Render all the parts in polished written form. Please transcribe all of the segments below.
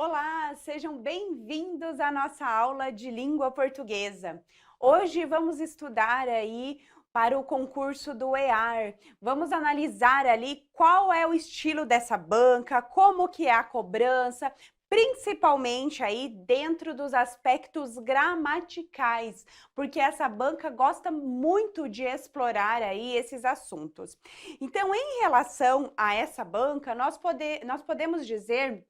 Olá, sejam bem-vindos à nossa aula de língua portuguesa. Hoje vamos estudar aí para o concurso do EAR. Vamos analisar ali qual é o estilo dessa banca, como que é a cobrança, principalmente aí dentro dos aspectos gramaticais, porque essa banca gosta muito de explorar aí esses assuntos. Então, em relação a essa banca, nós podemos dizer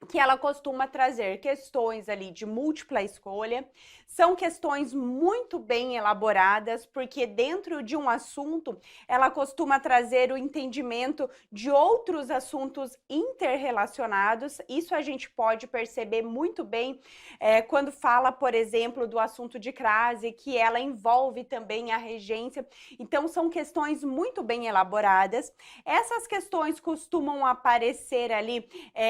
que ela costuma trazer questões ali de múltipla escolha, são questões muito bem elaboradas, porque dentro de um assunto ela costuma trazer o entendimento de outros assuntos interrelacionados. Isso a gente pode perceber muito bem quando fala, por exemplo, do assunto de crase, que ela envolve também a regência. Então, são questões muito bem elaboradas. Essas questões costumam aparecer ali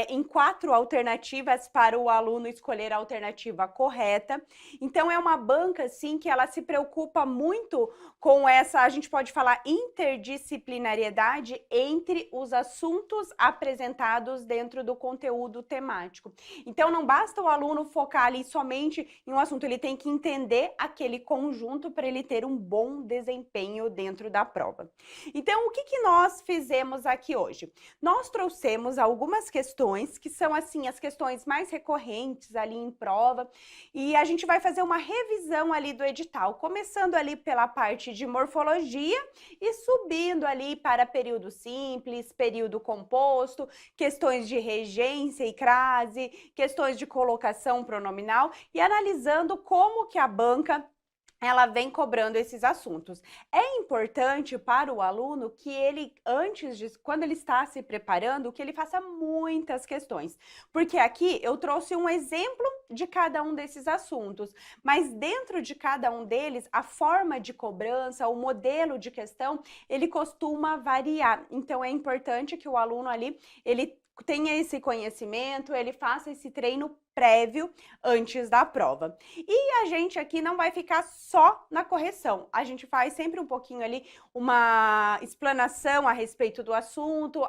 em 4 alternativas para o aluno escolher a alternativa correta. Então, é uma banca, assim, que ela se preocupa muito com essa, a gente pode falar, interdisciplinariedade entre os assuntos apresentados dentro do conteúdo temático. Então, não basta o aluno focar ali somente em um assunto, ele tem que entender aquele conjunto para ele ter um bom desempenho dentro da prova. Então, o que nós fizemos aqui hoje? Nós trouxemos algumas questões que são, assim, as questões mais recorrentes ali em prova, e a gente vai fazer uma revisão ali do edital, começando ali pela parte de morfologia e subindo ali para período simples, período composto, questões de regência e crase, questões de colocação pronominal e analisando como que a banca ela vem cobrando esses assuntos. É importante para o aluno que ele, quando ele está se preparando, que ele faça muitas questões. Porque aqui eu trouxe um exemplo de cada um desses assuntos, mas dentro de cada um deles, a forma de cobrança, o modelo de questão, ele costuma variar. Então, é importante que o aluno ali, ele tenha esse conhecimento, ele faça esse treino prévio antes da prova. E a gente aqui não vai ficar só na correção, a gente faz sempre um pouquinho ali uma explanação a respeito do assunto,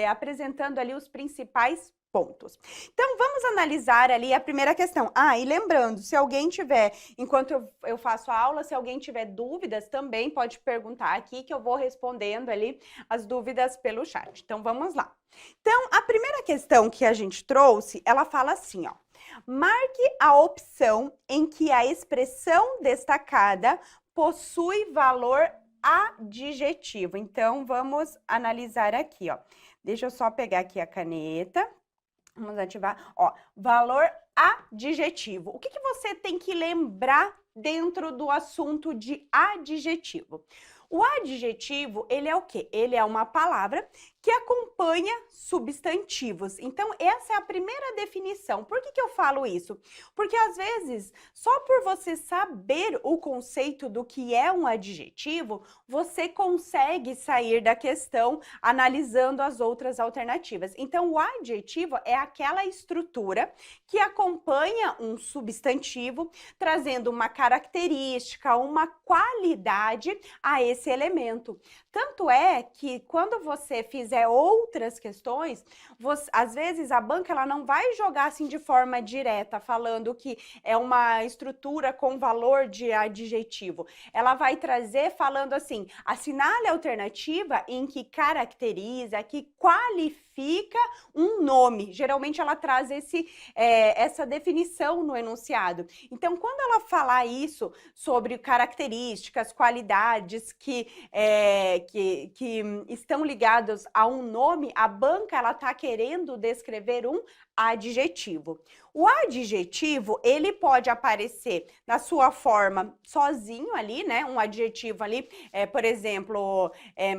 apresentando ali os principais pontos. Então, vamos analisar ali a primeira questão. E lembrando, se alguém tiver, enquanto eu faço a aula, se alguém tiver dúvidas, também pode perguntar aqui que eu vou respondendo ali as dúvidas pelo chat. Então, vamos lá. Então, a primeira questão que a gente trouxe, ela fala assim, ó. Marque a opção em que a expressão destacada possui valor adjetivo. Então, vamos analisar aqui, ó. Deixa eu só pegar aqui a caneta. Vamos ativar, ó, valor adjetivo. O que você tem que lembrar dentro do assunto de adjetivo? O adjetivo, ele é o quê? Ele é uma palavra que acompanha substantivos. Então, essa é a primeira definição. Por que eu falo isso? Porque, às vezes, só por você saber o conceito do que é um adjetivo, você consegue sair da questão analisando as outras alternativas. Então, o adjetivo é aquela estrutura que acompanha um substantivo, trazendo uma característica, uma qualidade a esse elemento. Tanto é que quando você fizer outras questões, às vezes a banca ela não vai jogar assim de forma direta, falando que é uma estrutura com valor de adjetivo. Ela vai trazer falando assim, assinale a alternativa em que caracteriza, que qualifica um nome. Geralmente ela traz essa definição no enunciado. Então, quando ela falar isso sobre características, qualidades que estão ligados a um nome, a banca ela está querendo descrever um adjetivo. O adjetivo, ele pode aparecer na sua forma sozinho ali, né? Um adjetivo ali, por exemplo,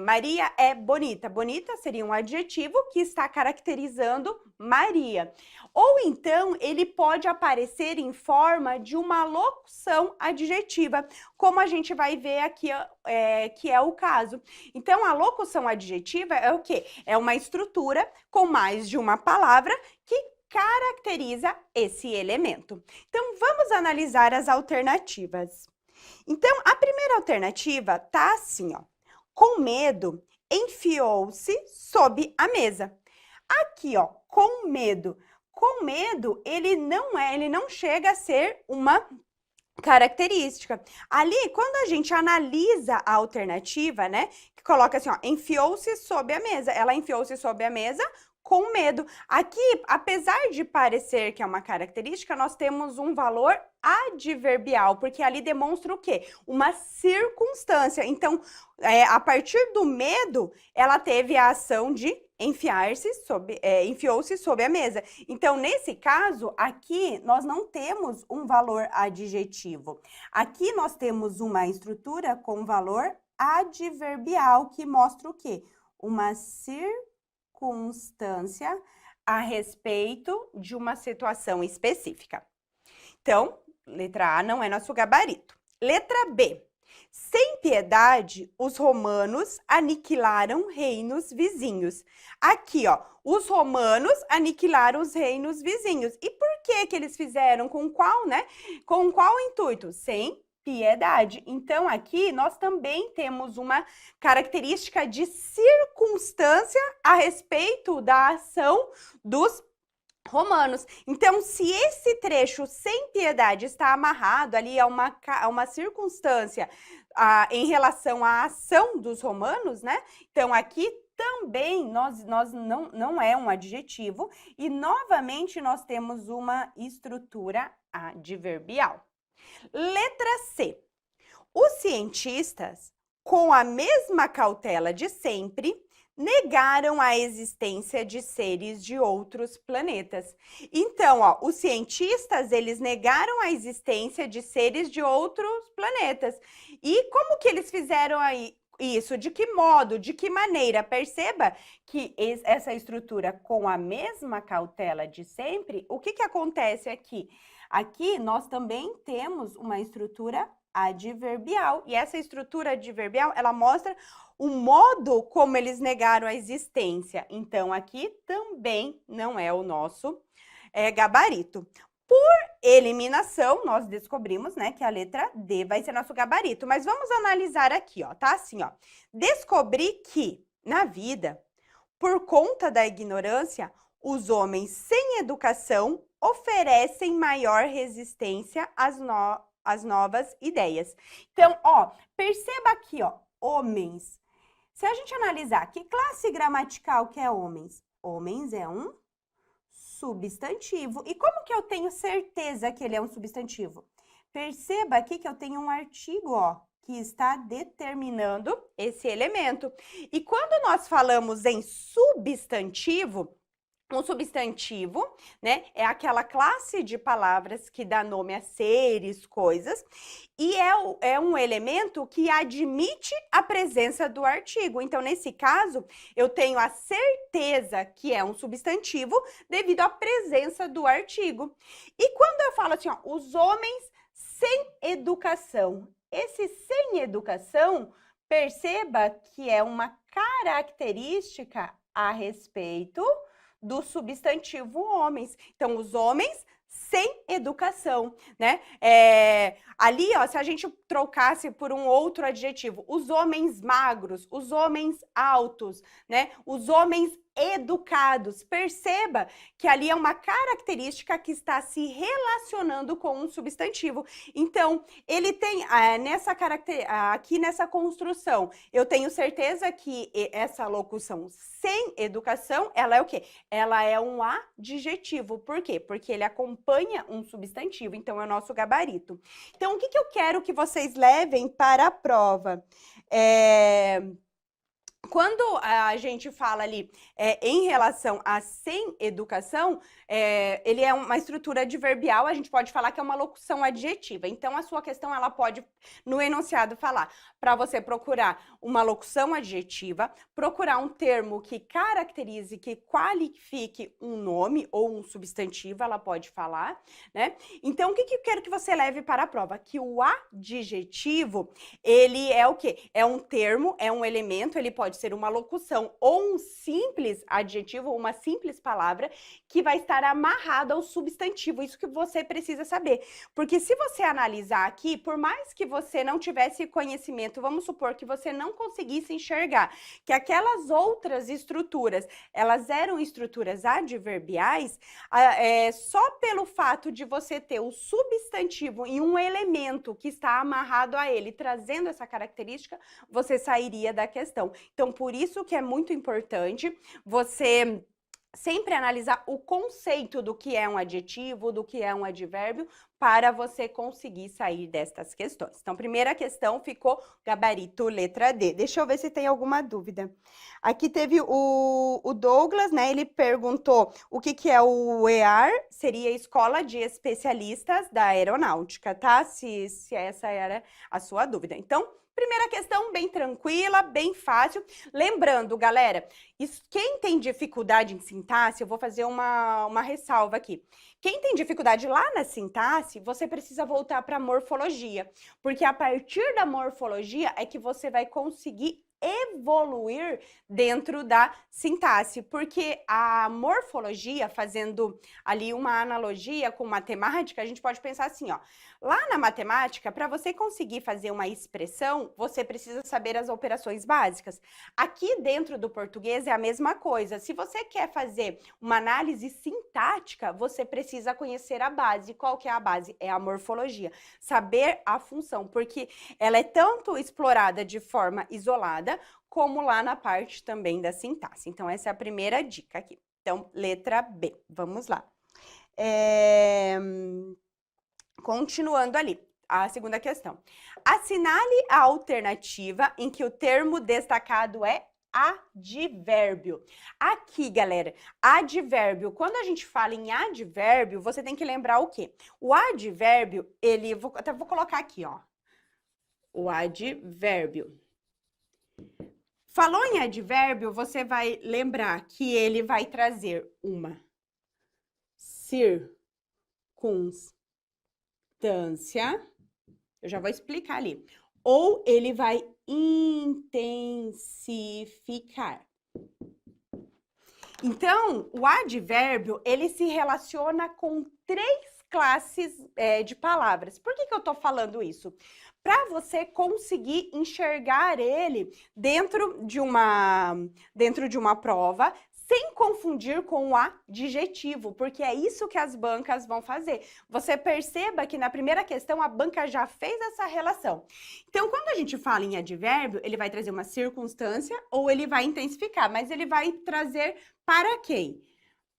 Maria é bonita. Bonita seria um adjetivo que está caracterizando Maria. Ou então, ele pode aparecer em forma de uma locução adjetiva, como a gente vai ver aqui, que é o caso. Então, a locução adjetiva é o quê? É uma estrutura com mais de uma palavra que caracteriza esse elemento. Então, vamos analisar as alternativas. Então, a primeira alternativa tá assim, ó. Com medo, enfiou-se sob a mesa. Aqui, ó, com medo. Com medo, ele não chega a ser uma característica. Ali, quando a gente analisa a alternativa, né, que coloca assim, ó, enfiou-se sob a mesa. Ela enfiou-se sob a mesa com medo. Aqui, apesar de parecer que é uma característica, nós temos um valor adverbial, porque ali demonstra o quê? Uma circunstância. Então, a partir do medo, ela teve a ação de enfiou-se sob a mesa. Então, nesse caso, aqui nós não temos um valor adjetivo. Aqui nós temos uma estrutura com valor adverbial, que mostra o quê? Uma circunstância a respeito de uma situação específica. Então, letra A não é nosso gabarito. Letra B. Sem piedade, os romanos aniquilaram reinos vizinhos. Aqui, ó, os romanos aniquilaram os reinos vizinhos. E por que eles fizeram? Com qual, né? Com qual intuito? Sem piedade. Então, aqui nós também temos uma característica de circunstância a respeito da ação dos romanos. Então, se esse trecho sem piedade está amarrado ali a uma circunstância em relação à ação dos romanos, né? Então, aqui também não é um adjetivo e, novamente, nós temos uma estrutura adverbial. Letra C. Os cientistas, com a mesma cautela de sempre, negaram a existência de seres de outros planetas. Então, ó, os cientistas, eles negaram a existência de seres de outros planetas. E como que eles fizeram aí isso? De que modo? De que maneira? Perceba que essa estrutura com a mesma cautela de sempre, o que acontece aqui? Aqui nós também temos uma estrutura adverbial. E essa estrutura adverbial, ela mostra o modo como eles negaram a existência. Então, aqui também não é o nosso gabarito. Por eliminação, nós descobrimos, né, que a letra D vai ser nosso gabarito. Mas vamos analisar aqui, ó, tá? Assim, ó. Descobri que, na vida, por conta da ignorância, os homens sem educação oferecem maior resistência às novas ideias. Então, ó, perceba aqui, ó, homens. Se a gente analisar que classe gramatical que é homens? Homens é um substantivo. E como que eu tenho certeza que ele é um substantivo? Perceba aqui que eu tenho um artigo, ó, que está determinando esse elemento. E quando nós falamos em substantivo, um substantivo, né, é aquela classe de palavras que dá nome a seres, coisas, e é um elemento que admite a presença do artigo. Então, nesse caso, eu tenho a certeza que é um substantivo devido à presença do artigo. E quando eu falo assim, ó, os homens sem educação, esse sem educação, perceba que é uma característica a respeito do substantivo homens. Então, os homens sem educação, né? Ali, ó, se a gente trocasse por um outro adjetivo, os homens magros, os homens altos, né? Os homens educados. Perceba que ali é uma característica que está se relacionando com um substantivo. Então, ele tem aqui nessa construção, eu tenho certeza que essa locução sem educação, ela é o quê? Ela é um adjetivo. Por quê? Porque ele acompanha um substantivo, então é o nosso gabarito. Então, o que eu quero que vocês levem para a prova? Quando a gente fala ali em relação a sem educação, ele é uma estrutura adverbial, a gente pode falar que é uma locução adjetiva. Então, a sua questão, ela pode, no enunciado, falar para você procurar uma locução adjetiva, procurar um termo que caracterize, que qualifique um nome ou um substantivo, ela pode falar, né? Então, o que eu quero que você leve para a prova? Que o adjetivo, ele é o quê? É um termo, é um elemento, ele pode pode ser uma locução ou um simples adjetivo, uma simples palavra, que vai estar amarrado ao substantivo. Isso que você precisa saber. Porque se você analisar aqui, por mais que você não tivesse conhecimento, vamos supor que você não conseguisse enxergar que aquelas outras estruturas, elas eram estruturas adverbiais, só pelo fato de você ter o substantivo em um elemento que está amarrado a ele, trazendo essa característica, você sairia da questão. Então, por isso que é muito importante você sempre analisar o conceito do que é um adjetivo, do que é um advérbio, para você conseguir sair destas questões. Então, primeira questão ficou gabarito, letra D. Deixa eu ver se tem alguma dúvida. Aqui teve o Douglas, né? Ele perguntou o que é o EAR, seria Escola de Especialistas da Aeronáutica, tá? Se essa era a sua dúvida. Então, primeira questão bem tranquila, bem fácil. Lembrando, galera, quem tem dificuldade em sintaxe, eu vou fazer uma ressalva aqui. Quem tem dificuldade lá na sintaxe, você precisa voltar para a morfologia, porque a partir da morfologia é que você vai conseguir evoluir dentro da sintaxe, porque a morfologia, fazendo ali uma analogia com matemática, a gente pode pensar assim, ó, lá na matemática, para você conseguir fazer uma expressão, você precisa saber as operações básicas. Aqui dentro do português é a mesma coisa. Se você quer fazer uma análise sintática, você precisa conhecer a base. Qual que é a base? É a morfologia. Saber a função, porque ela é tanto explorada de forma isolada, como lá na parte também da sintaxe. Então, essa é a primeira dica aqui. Então, letra B. Vamos lá. Continuando ali, a segunda questão. Assinale a alternativa em que o termo destacado é advérbio. Aqui, galera, advérbio, quando a gente fala em advérbio, você tem que lembrar o quê? O advérbio, até vou colocar aqui, ó. O advérbio. Falou em advérbio, você vai lembrar que ele vai trazer uma circunstância, eu já vou explicar ali, ou ele vai intensificar. Então, o advérbio, ele se relaciona com 3 classes de palavras. Por que eu tô falando isso? Para você conseguir enxergar ele dentro de uma prova, sem confundir com o adjetivo, porque é isso que as bancas vão fazer. Você perceba que na primeira questão a banca já fez essa relação. Então, quando a gente fala em advérbio, ele vai trazer uma circunstância ou ele vai intensificar, mas ele vai trazer para quem?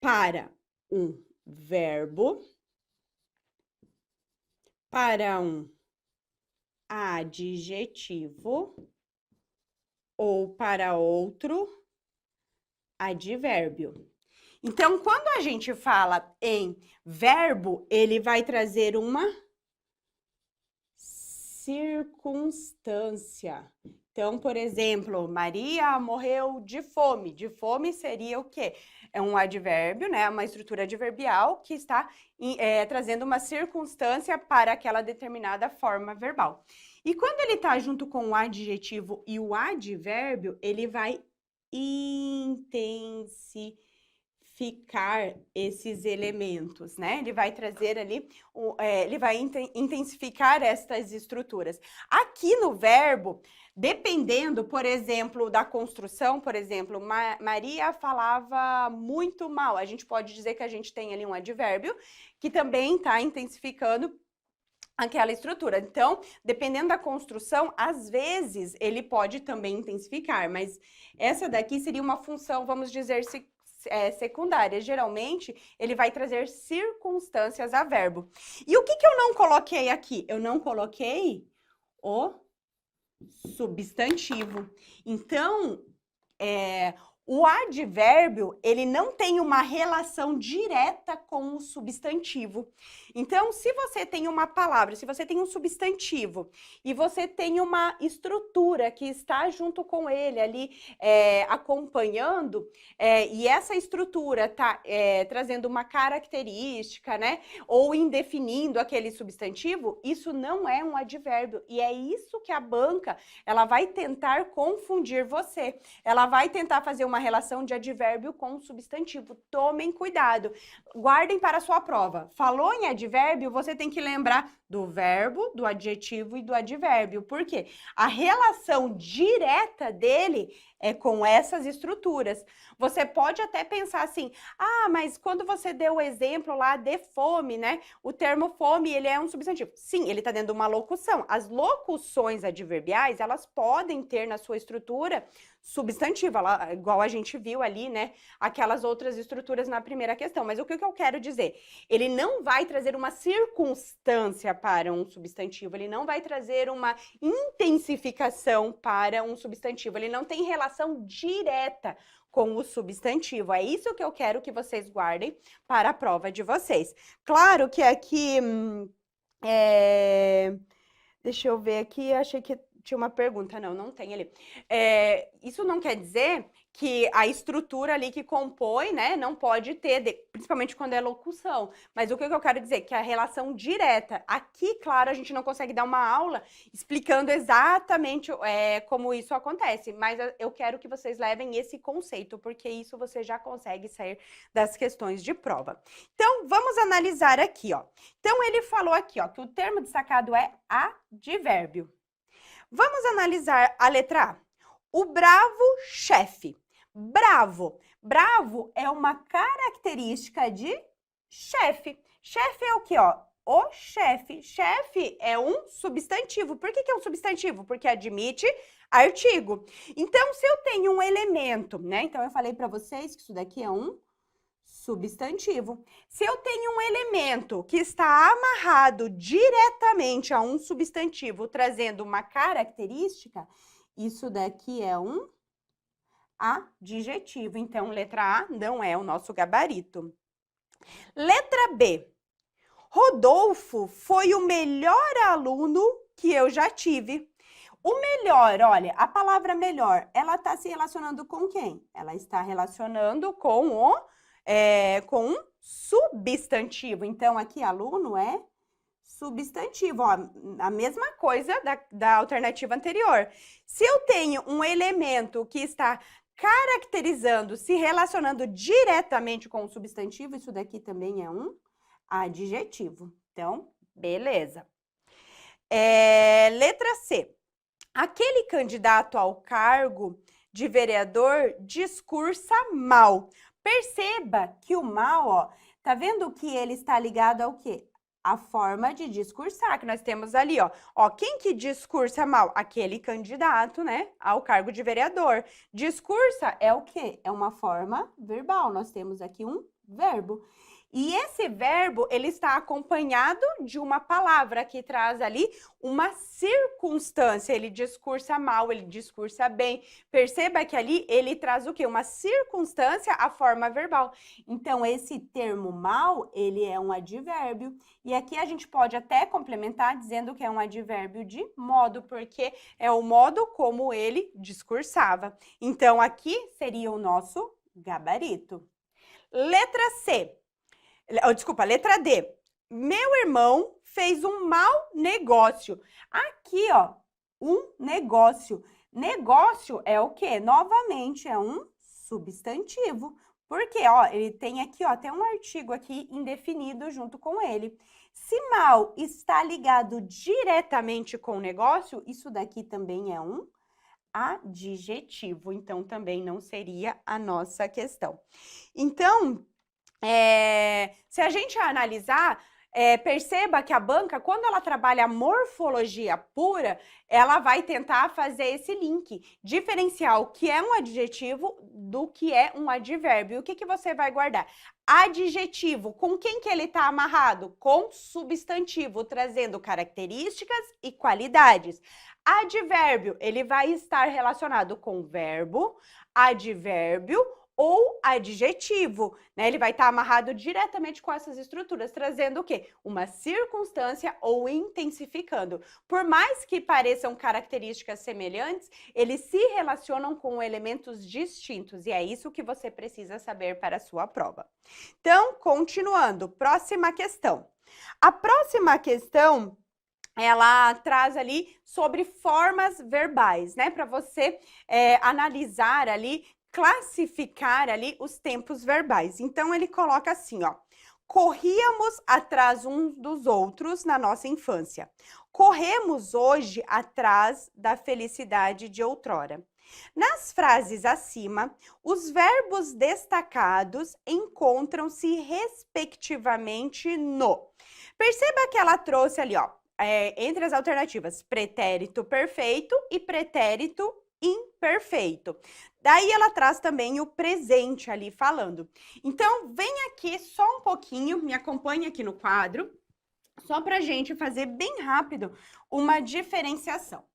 Para um verbo, para um adjetivo ou para outro advérbio. Então, quando a gente fala em verbo, ele vai trazer uma circunstância. Então, por exemplo, Maria morreu de fome. De fome seria o quê? É um advérbio, né? Uma estrutura adverbial que está trazendo uma circunstância para aquela determinada forma verbal. E quando ele está junto com o adjetivo e o advérbio, ele vai intensificar esses elementos, né? Ele vai trazer ali, ele vai intensificar estas estruturas. Aqui no verbo, dependendo, por exemplo, da construção, por exemplo, Maria falava muito mal. A gente pode dizer que a gente tem ali um advérbio que também está intensificando aquela estrutura. Então, dependendo da construção, às vezes ele pode também intensificar, mas essa daqui seria uma função, vamos dizer, secundária. Geralmente, ele vai trazer circunstâncias a verbo. E o que eu não coloquei aqui? Eu não coloquei o substantivo. Então, O advérbio, ele não tem uma relação direta com o substantivo. Então, se você tem uma palavra, se você tem um substantivo e você tem uma estrutura que está junto com ele ali, acompanhando, e essa estrutura está trazendo uma característica, né? Ou indefinindo aquele substantivo, isso não é um advérbio. E é isso que a banca, ela vai tentar confundir você. Ela vai tentar fazer uma relação de advérbio com substantivo. Tomem cuidado. Guardem para a sua prova. Falou em advérbio, você tem que lembrar do verbo, do adjetivo e do advérbio. Por quê? A relação direta dele é com essas estruturas. Você pode até pensar assim, mas quando você deu o exemplo lá de fome, né? O termo fome, ele é um substantivo. Sim, ele está dentro de uma locução. As locuções adverbiais, elas podem ter na sua estrutura substantivo, igual a gente viu ali, né? Aquelas outras estruturas na primeira questão. Mas o que eu quero dizer? Ele não vai trazer uma circunstância para um substantivo, ele não vai trazer uma intensificação para um substantivo, ele não tem relação direta com o substantivo. É isso que eu quero que vocês guardem para a prova de vocês. Claro que aqui, deixa eu ver aqui, achei que tinha uma pergunta, não tem ali. Isso não quer dizer que a estrutura ali que compõe, né, não pode ter, principalmente quando é locução. Mas o que eu quero dizer? Que a relação direta, aqui, claro, a gente não consegue dar uma aula explicando exatamente como isso acontece, mas eu quero que vocês levem esse conceito, porque isso você já consegue sair das questões de prova. Então, vamos analisar aqui, ó. Então, ele falou aqui, ó, que o termo destacado é advérbio. Vamos analisar a letra A. O bravo chefe. Bravo. Bravo é uma característica de chefe. Chefe é o quê, ó? O chefe. Chefe é um substantivo. Por que é um substantivo? Porque admite artigo. Então, se eu tenho um elemento, né? Então, eu falei para vocês que isso daqui é um substantivo. Se eu tenho um elemento que está amarrado diretamente a um substantivo, trazendo uma característica, isso daqui é um adjetivo. Então, letra A não é o nosso gabarito. Letra B. Rodolfo foi o melhor aluno que eu já tive. O melhor, olha, a palavra melhor, ela está se relacionando com quem? Ela está relacionando com um substantivo. Então, aqui, aluno é substantivo, ó, a mesma coisa da alternativa anterior. Se eu tenho um elemento que está caracterizando, se relacionando diretamente com o substantivo, isso daqui também é um adjetivo. Então, beleza. Letra C. Aquele candidato ao cargo de vereador discursa mal. Perceba que o mal, ó, tá vendo que ele está ligado ao quê? A forma de discursar, que nós temos ali, ó. Ó, quem que discursa mal? Aquele candidato, né, ao cargo de vereador. Discursa é o quê? É uma forma verbal. Nós temos aqui um verbo. E esse verbo, ele está acompanhado de uma palavra que traz ali uma circunstância. Ele discursa mal, ele discursa bem. Perceba que ali ele traz o quê? Uma circunstância, a forma verbal. Então, esse termo mal, ele é um advérbio. E aqui a gente pode até complementar dizendo que é um advérbio de modo, porque é o modo como ele discursava. Então, aqui seria o nosso gabarito. Letra C. Desculpa, letra D. Meu irmão fez um mau negócio. Aqui, ó, um negócio. Negócio é o quê? Novamente, é um substantivo. Porque, ó, ele tem aqui, ó, até um artigo aqui indefinido junto com ele. Se mal está ligado diretamente com o negócio, isso daqui também é um adjetivo. Então, também não seria a nossa questão. Então, se a gente analisar, perceba que a banca, quando ela trabalha a morfologia pura, ela vai tentar fazer esse link, diferenciar o que é um adjetivo do que é um advérbio. E o que você vai guardar? Adjetivo, com quem que ele está amarrado? Com substantivo, trazendo características e qualidades. Advérbio, ele vai estar relacionado com verbo, advérbio ou adjetivo, né? Ele vai estar amarrado diretamente com essas estruturas, trazendo o quê? Uma circunstância ou intensificando. Por mais que pareçam características semelhantes, eles se relacionam com elementos distintos, e é isso que você precisa saber para a sua prova. Então, continuando, próxima questão. A próxima questão, ela traz ali sobre formas verbais, né? Para você analisar ali, classificar ali os tempos verbais. Então, ele coloca assim, ó. Corríamos atrás uns dos outros na nossa infância. Corremos hoje atrás da felicidade de outrora. Nas frases acima, os verbos destacados encontram-se respectivamente no. Perceba que ela trouxe ali, ó, entre as alternativas, pretérito perfeito e pretérito imperfeito. Daí ela traz também o presente ali falando. Então, vem aqui só um pouquinho, me acompanhe aqui no quadro, só para a gente fazer bem rápido uma diferenciação.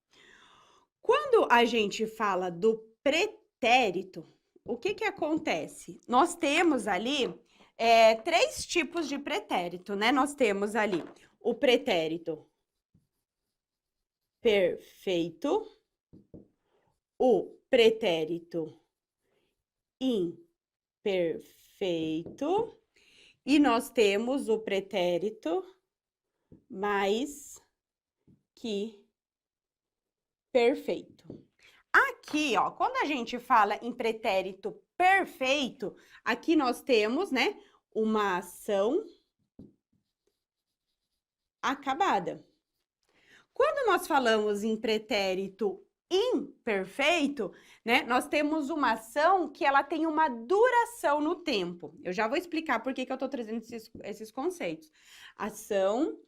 Quando a gente fala do pretérito, o que acontece? Nós temos ali três tipos de pretérito, né? Nós temos ali o pretérito perfeito, o pretérito imperfeito e nós temos o pretérito mais que perfeito. Aqui, ó, quando a gente fala em pretérito perfeito, aqui nós temos, né, uma ação acabada. Quando nós falamos em pretérito imperfeito, né, nós temos uma ação que ela tem uma duração no tempo. Eu já vou explicar por que eu estou trazendo esses conceitos. Ação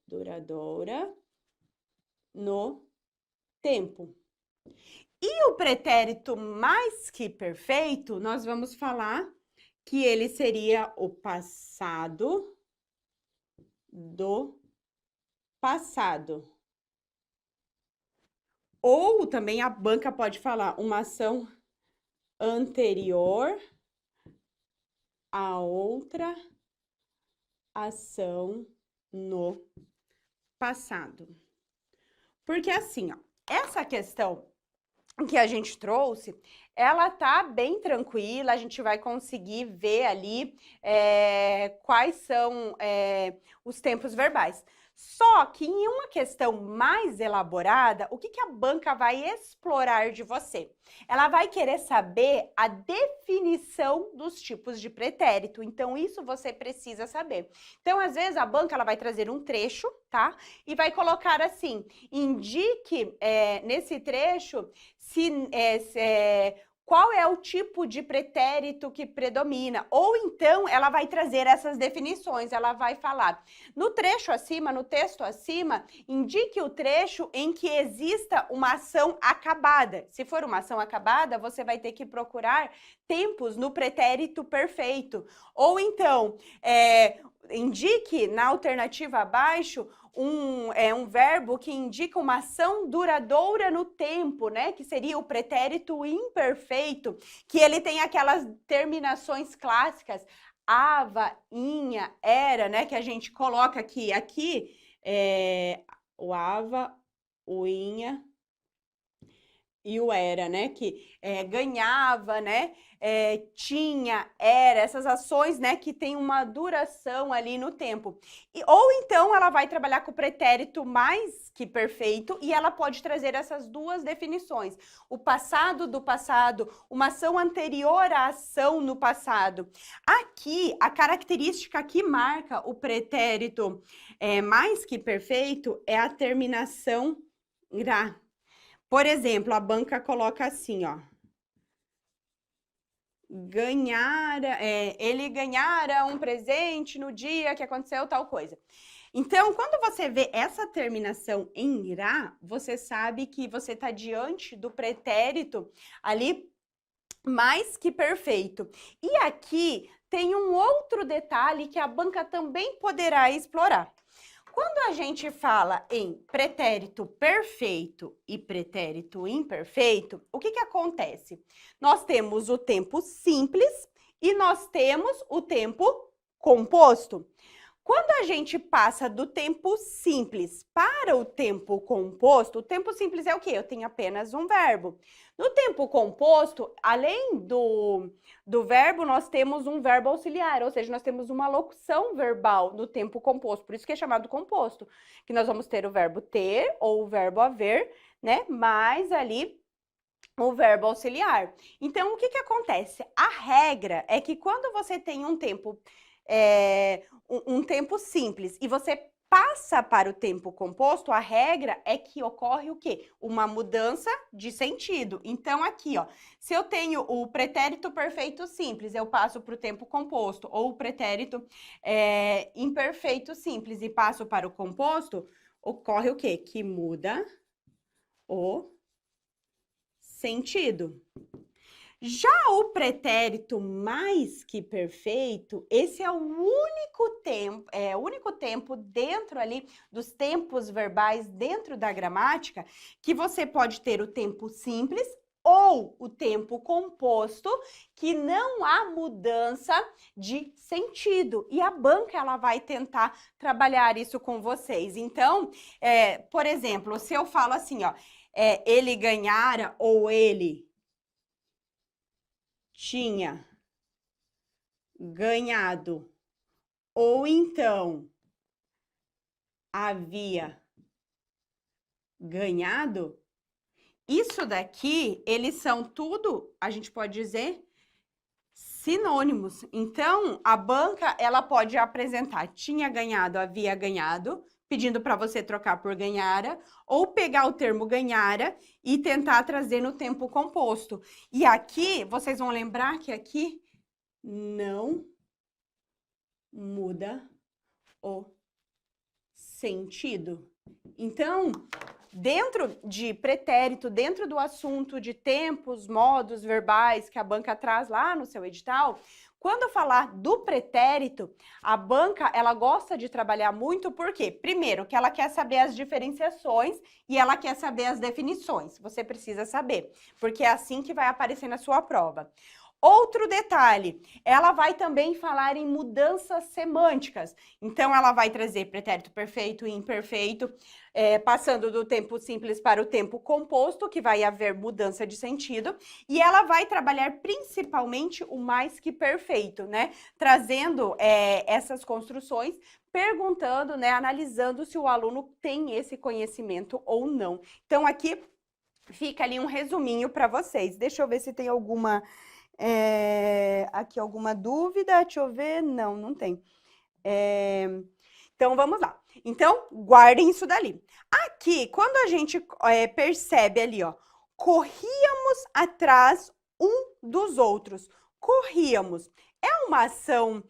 duradoura no tempo. E o pretérito mais que perfeito, nós vamos falar que ele seria o passado do passado. Ou também a banca pode falar uma ação anterior a outra ação no passado. Porque assim, ó, essa questão que a gente trouxe, ela tá bem tranquila, a gente vai conseguir ver ali quais são os tempos verbais. Só que em uma questão mais elaborada, o que a banca vai explorar de você? Ela vai querer saber a definição dos tipos de pretérito, então isso você precisa saber. Então, às vezes, a banca ela vai trazer um trecho, tá? E vai colocar assim, indique nesse trecho qual é o tipo de pretérito que predomina? Ou então ela vai trazer essas definições, ela vai falar no trecho acima, no texto acima, indique o trecho em que exista uma ação acabada. Se for uma ação acabada, você vai ter que procurar tempos no pretérito perfeito. Ou então, indique na alternativa abaixo um verbo que indica uma ação duradoura no tempo, né? Que seria o pretérito imperfeito, que ele tem aquelas terminações clássicas, ava, inha, era, né? Que a gente coloca aqui. Aqui, o ava, o inha e o era, né? Que ganhava, né? Tinha, era, essas ações, né? Que tem uma duração ali no tempo. Ou então ela vai trabalhar com o pretérito mais que perfeito e ela pode trazer essas duas definições. O passado do passado, uma ação anterior à ação no passado. Aqui, a característica que marca o pretérito mais que perfeito é a terminação gra. Por exemplo, a banca coloca assim, ó. ele ganhara um presente no dia que aconteceu tal coisa. Então, quando você vê essa terminação em irá, você sabe que você está diante do pretérito ali mais que perfeito. E aqui tem um outro detalhe que a banca também poderá explorar. Quando a gente fala em pretérito perfeito e pretérito imperfeito, o que acontece? Nós temos o tempo simples e nós temos o tempo composto. Quando a gente passa do tempo simples para o tempo composto, o tempo simples é o quê? Eu tenho apenas um verbo. No tempo composto, além do verbo, nós temos um verbo auxiliar, ou seja, nós temos uma locução verbal no tempo composto, por isso que é chamado composto, que nós vamos ter o verbo ter ou o verbo haver, né? Mais ali o verbo auxiliar. Então, o que acontece? A regra é que quando você tem um tempo simples e você passa para o tempo composto, a regra é que ocorre o quê? Uma mudança de sentido. Então, aqui, ó, se eu tenho o pretérito perfeito simples, eu passo para o tempo composto, ou o pretérito imperfeito simples e passo para o composto, ocorre o quê? Que muda o sentido. Já o pretérito mais que perfeito, esse é o único tempo dentro ali dos tempos verbais dentro da gramática que você pode ter o tempo simples ou o tempo composto, que não há mudança de sentido. E a banca, ela vai tentar trabalhar isso com vocês. Então, por exemplo, se eu falo assim, ó, ele ganhara ou ele tinha ganhado, ou então havia ganhado, isso daqui, eles são tudo, a gente pode dizer, sinônimos. Então, a banca, ela pode apresentar tinha ganhado, havia ganhado, pedindo para você trocar por ganhara, ou pegar o termo ganhara e tentar trazer no tempo composto. E aqui, vocês vão lembrar que aqui não muda o sentido. Então, dentro de pretérito, dentro do assunto de tempos, modos verbais que a banca traz lá no seu edital, quando eu falar do pretérito, a banca, ela gosta de trabalhar muito, por quê? Primeiro, que ela quer saber as diferenciações e ela quer saber as definições. Você precisa saber, porque é assim que vai aparecer na sua prova. Outro detalhe, ela vai também falar em mudanças semânticas. Então, ela vai trazer pretérito perfeito e imperfeito, passando do tempo simples para o tempo composto, que vai haver mudança de sentido. E ela vai trabalhar principalmente o mais que perfeito, né? Trazendo essas construções, perguntando, né? Analisando se o aluno tem esse conhecimento ou não. Então, aqui fica ali um resuminho para vocês. Deixa eu ver se tem alguma... aqui alguma dúvida? Deixa eu ver. Não, não tem. Então, vamos lá. Então, guardem isso dali. Aqui, quando a gente percebe ali, ó, corríamos atrás um dos outros. Corríamos. É uma ação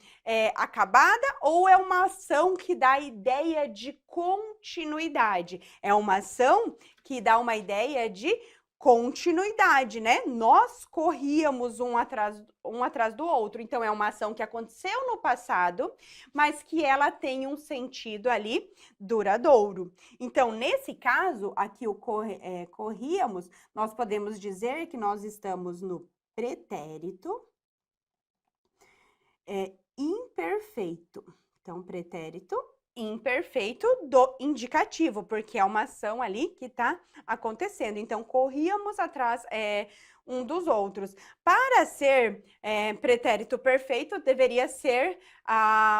acabada ou é uma ação que dá a ideia de continuidade? É uma ação que dá uma ideia de continuidade, né? Nós corríamos um atrás do outro. Então, é uma ação que aconteceu no passado, mas que ela tem um sentido ali duradouro. Então, nesse caso, aqui o corríamos, nós podemos dizer que nós estamos no pretérito imperfeito. Então, pretérito imperfeito do indicativo, porque é uma ação ali que está acontecendo. Então, corríamos atrás um dos outros. Para ser pretérito perfeito, deveria ser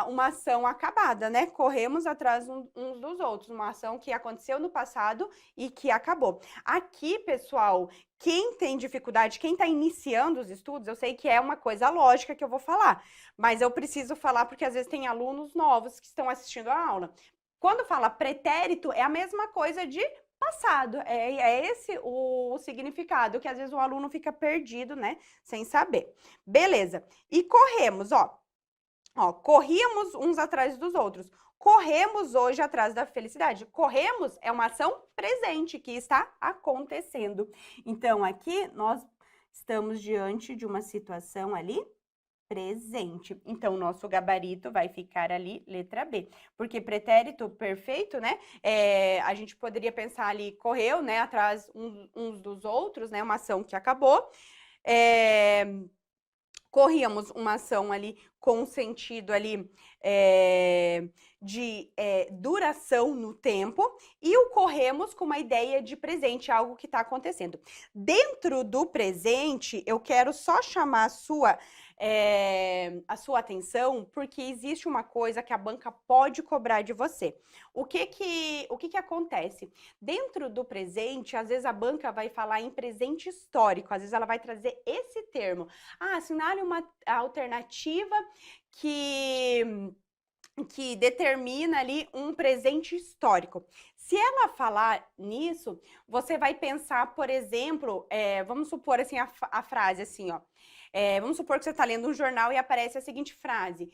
uma ação acabada, né? Corremos atrás uns dos outros, uma ação que aconteceu no passado e que acabou. Aqui, pessoal, quem tem dificuldade, quem está iniciando os estudos, eu sei que é uma coisa lógica que eu vou falar, mas eu preciso falar porque às vezes tem alunos novos que estão assistindo a aula. Quando fala pretérito, é a mesma coisa de passado. É esse o significado, que às vezes o aluno fica perdido, né? Sem saber. Beleza. E corremos, ó. Ó, corríamos uns atrás dos outros. Corremos hoje atrás da felicidade. Corremos é uma ação presente que está acontecendo. Então, aqui nós estamos diante de uma situação ali presente. Então, o nosso gabarito vai ficar ali, letra B. Porque pretérito perfeito, né? A gente poderia pensar ali, correu, né? Atrás uns dos outros, né? Uma ação que acabou. Corríamos uma ação ali com sentido ali de duração no tempo, e o corremos com uma ideia de presente, algo que está acontecendo. Dentro do presente, eu quero só chamar a sua atenção, porque existe uma coisa que a banca pode cobrar de você. O que acontece? Dentro do presente, às vezes a banca vai falar em presente histórico, às vezes ela vai trazer esse termo. Ah, assinale uma alternativa que determina ali um presente histórico. Se ela falar nisso, você vai pensar, por exemplo, vamos supor assim a frase assim, ó. Vamos supor que você está lendo um jornal e aparece a seguinte frase: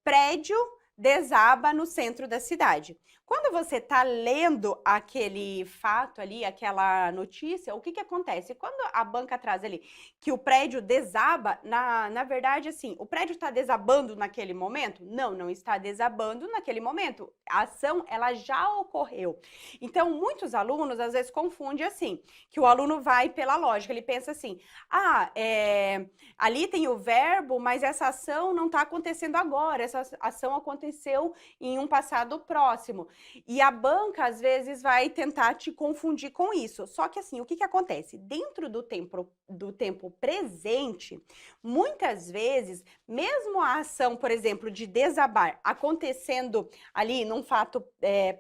prédio desaba no centro da cidade. Quando você está lendo aquele fato ali, aquela notícia, o que acontece? Quando a banca traz ali que o prédio desaba, na verdade, assim, o prédio está desabando naquele momento? Não, não está desabando naquele momento. A ação, ela já ocorreu. Então, muitos alunos, às vezes, confundem assim, que o aluno vai pela lógica, ele pensa assim, ali tem o verbo, mas essa ação não está acontecendo agora, essa ação aconteceu em um passado próximo. E a banca, às vezes, vai tentar te confundir com isso. Só que, assim, o que acontece? Dentro do tempo presente, muitas vezes, mesmo a ação, por exemplo, de desabar acontecendo ali num fato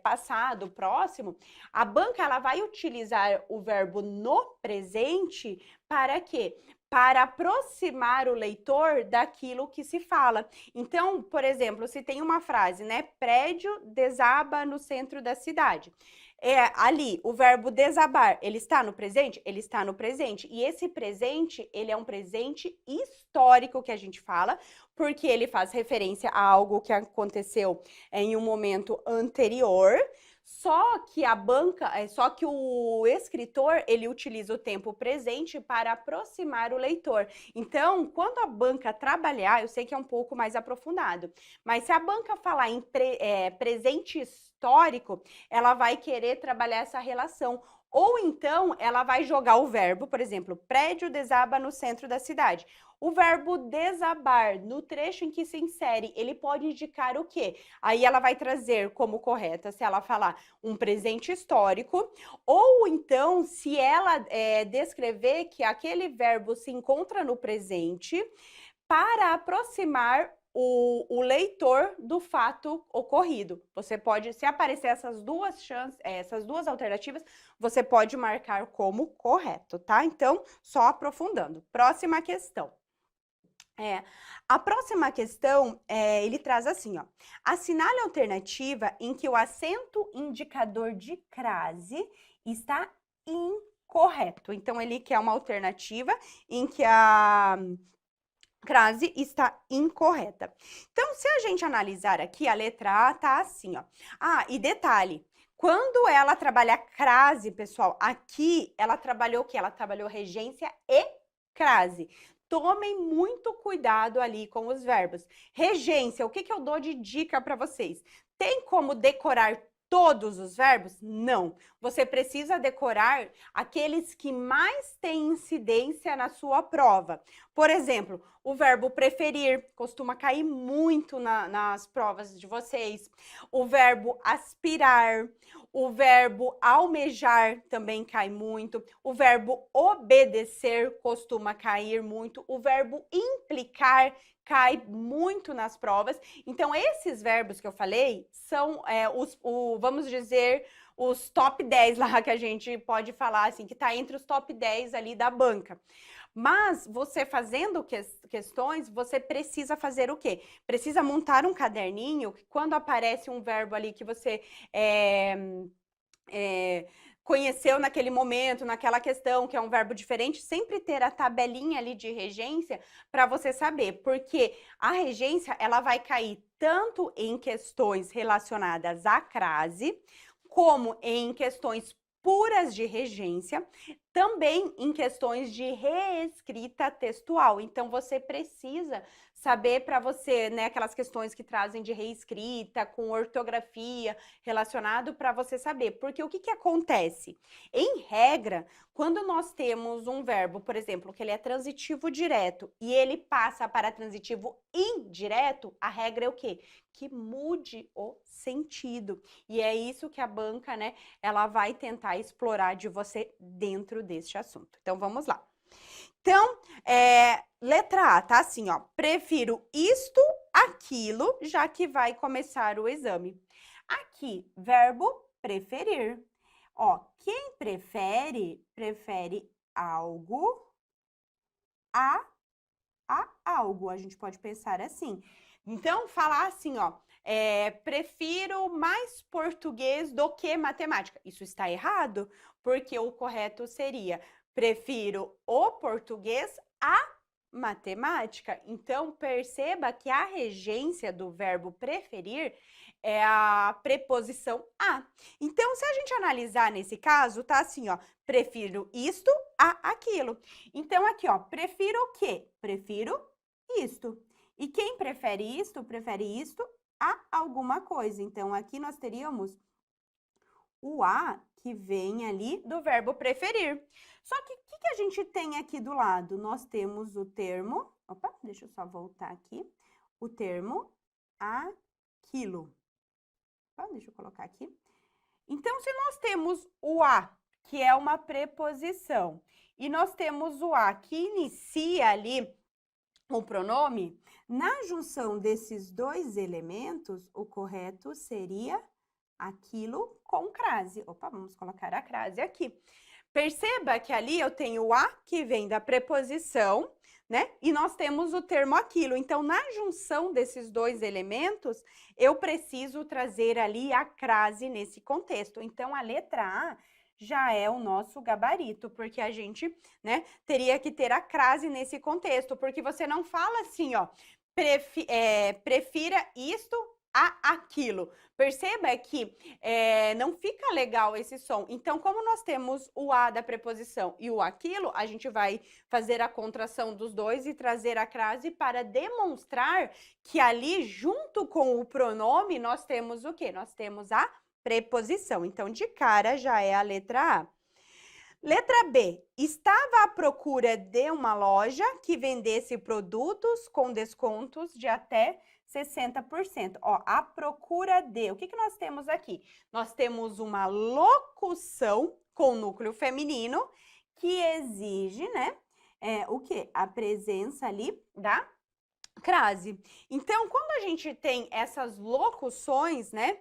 passado, próximo, a banca ela vai utilizar o verbo no presente para quê? Para aproximar o leitor daquilo que se fala. Então, por exemplo, se tem uma frase, né? Prédio desaba no centro da cidade. Ali, o verbo desabar, ele está no presente? Ele está no presente. E esse presente, ele é um presente histórico que a gente fala, porque ele faz referência a algo que aconteceu em um momento anterior. Só que o escritor, ele utiliza o tempo presente para aproximar o leitor. Então, quando a banca trabalhar, eu sei que é um pouco mais aprofundado, mas se a banca falar em presente histórico, ela vai querer trabalhar essa relação. Ou então, ela vai jogar o verbo, por exemplo, prédio desaba no centro da cidade. O verbo desabar, no trecho em que se insere, ele pode indicar o quê? Aí ela vai trazer como correta, se ela falar um presente histórico, ou então, se ela descrever que aquele verbo se encontra no presente para aproximar o leitor do fato ocorrido. Você pode, se aparecer essas duas alternativas, você pode marcar como correto, tá? Então, só aprofundando. Próxima questão. A próxima questão, ele traz assim, ó. Assinale a alternativa em que o acento indicador de crase está incorreto. Então, ele quer uma alternativa em que a crase está incorreta. Então, se a gente analisar aqui, a letra A tá assim, ó. E detalhe, quando ela trabalha crase, pessoal, aqui ela trabalhou o quê? Ela trabalhou regência e crase. Tomem muito cuidado ali com os verbos. Regência, o que eu dou de dica para vocês? Tem como decorar todos os verbos? Não. Você precisa decorar aqueles que mais têm incidência na sua prova. Por exemplo, o verbo preferir costuma cair muito nas provas de vocês. O verbo aspirar, o verbo almejar também cai muito. O verbo obedecer costuma cair muito. O verbo implicar cai muito nas provas. Então, esses verbos que eu falei são, vamos dizer, os top 10 lá que a gente pode falar, assim, que está entre os top 10 ali da banca. Mas você fazendo questões, você precisa fazer o quê? Precisa montar um caderninho que quando aparece um verbo ali que você conheceu naquele momento, naquela questão, que é um verbo diferente, sempre ter a tabelinha ali de regência para você saber, porque a regência ela vai cair tanto em questões relacionadas à crase, como em questões puras de regência, também em questões de reescrita textual. Então, você precisa saber para você, né, aquelas questões que trazem de reescrita, com ortografia relacionado para você saber. Porque o que que acontece? Em regra, quando nós temos um verbo, por exemplo, que ele é transitivo direto e ele passa para transitivo indireto, a regra é o quê? Que mude o sentido. E é isso que a banca, né, ela vai tentar explorar de você dentro deste assunto. Então, vamos lá. Então, letra A, tá assim, ó. Prefiro isto, aquilo, já que vai começar o exame. Aqui, verbo preferir. Ó, quem prefere, prefere algo a algo. A gente pode pensar assim. Então, falar assim, ó, prefiro mais português do que matemática. Isso está errado, porque o correto seria prefiro o português a matemática. Então, perceba que a regência do verbo preferir é a preposição a. Então, se a gente analisar nesse caso, tá assim, ó, prefiro isto a aquilo. Então, aqui, ó, prefiro o quê? Prefiro isto. E quem prefere isto a alguma coisa. Então, aqui nós teríamos o a que vem ali do verbo preferir. Só que o que a gente tem aqui do lado? Nós temos o termo, opa, deixa eu só voltar aqui, o termo aquilo. Opa, deixa eu colocar aqui. Então, se nós temos o a, que é uma preposição, e nós temos o a que inicia ali o pronome, na junção desses dois elementos, o correto seria aquilo com crase. Opa, vamos colocar a crase aqui. Perceba que ali eu tenho o a que vem da preposição, né? E nós temos o termo aquilo. Então, na junção desses dois elementos, eu preciso trazer ali a crase nesse contexto. Então, a letra A já é o nosso gabarito, porque a gente, né, teria que ter a crase nesse contexto, porque você não fala assim, ó, prefira isto a aquilo. Perceba que não fica legal esse som. Então, como nós temos o a da preposição e o aquilo, a gente vai fazer a contração dos dois e trazer a crase para demonstrar que ali, junto com o pronome, nós temos o quê? Nós temos a preposição. Então, de cara, já é a letra A. Letra B. Estava à procura de uma loja que vendesse produtos com descontos de até 60%. Ó, à procura de. O que que nós temos aqui? Nós temos uma locução com núcleo feminino que exige, né, o quê? A presença ali da crase. Então, quando a gente tem essas locuções, né,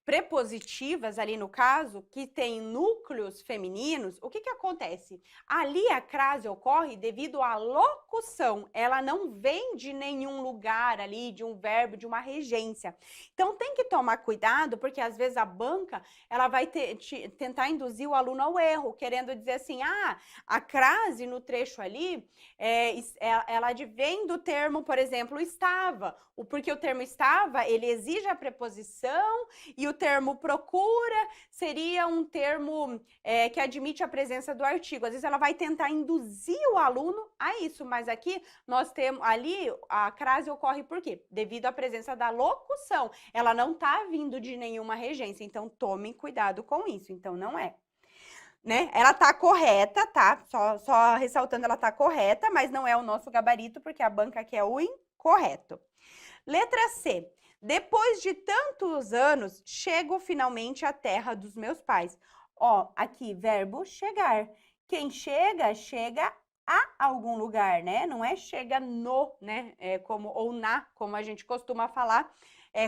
prepositivas ali no caso, que tem núcleos femininos, o que que acontece? Ali a crase ocorre devido à locução, ela não vem de nenhum lugar ali, de um verbo, de uma regência. Então tem que tomar cuidado, porque às vezes a banca, ela vai tentar induzir o aluno ao erro, querendo dizer assim, a crase no trecho ali, ela advém do termo, por exemplo, estava, porque o termo estava, ele exige a preposição e o termo procura seria um termo que admite a presença do artigo. Às vezes ela vai tentar induzir o aluno a isso, mas aqui nós temos, ali a crase ocorre por quê? Devido à presença da locução. Ela não está vindo de nenhuma regência, então tomem cuidado com isso. Então não é. Né? Ela tá correta, tá? Só ressaltando, ela tá correta, mas não é o nosso gabarito, porque a banca aqui é o incorreto. Letra C. Depois de tantos anos, chego finalmente à terra dos meus pais. Ó, aqui, verbo chegar. Quem chega, chega a algum lugar, né? Não é chega no, né? Ou na, como a gente costuma falar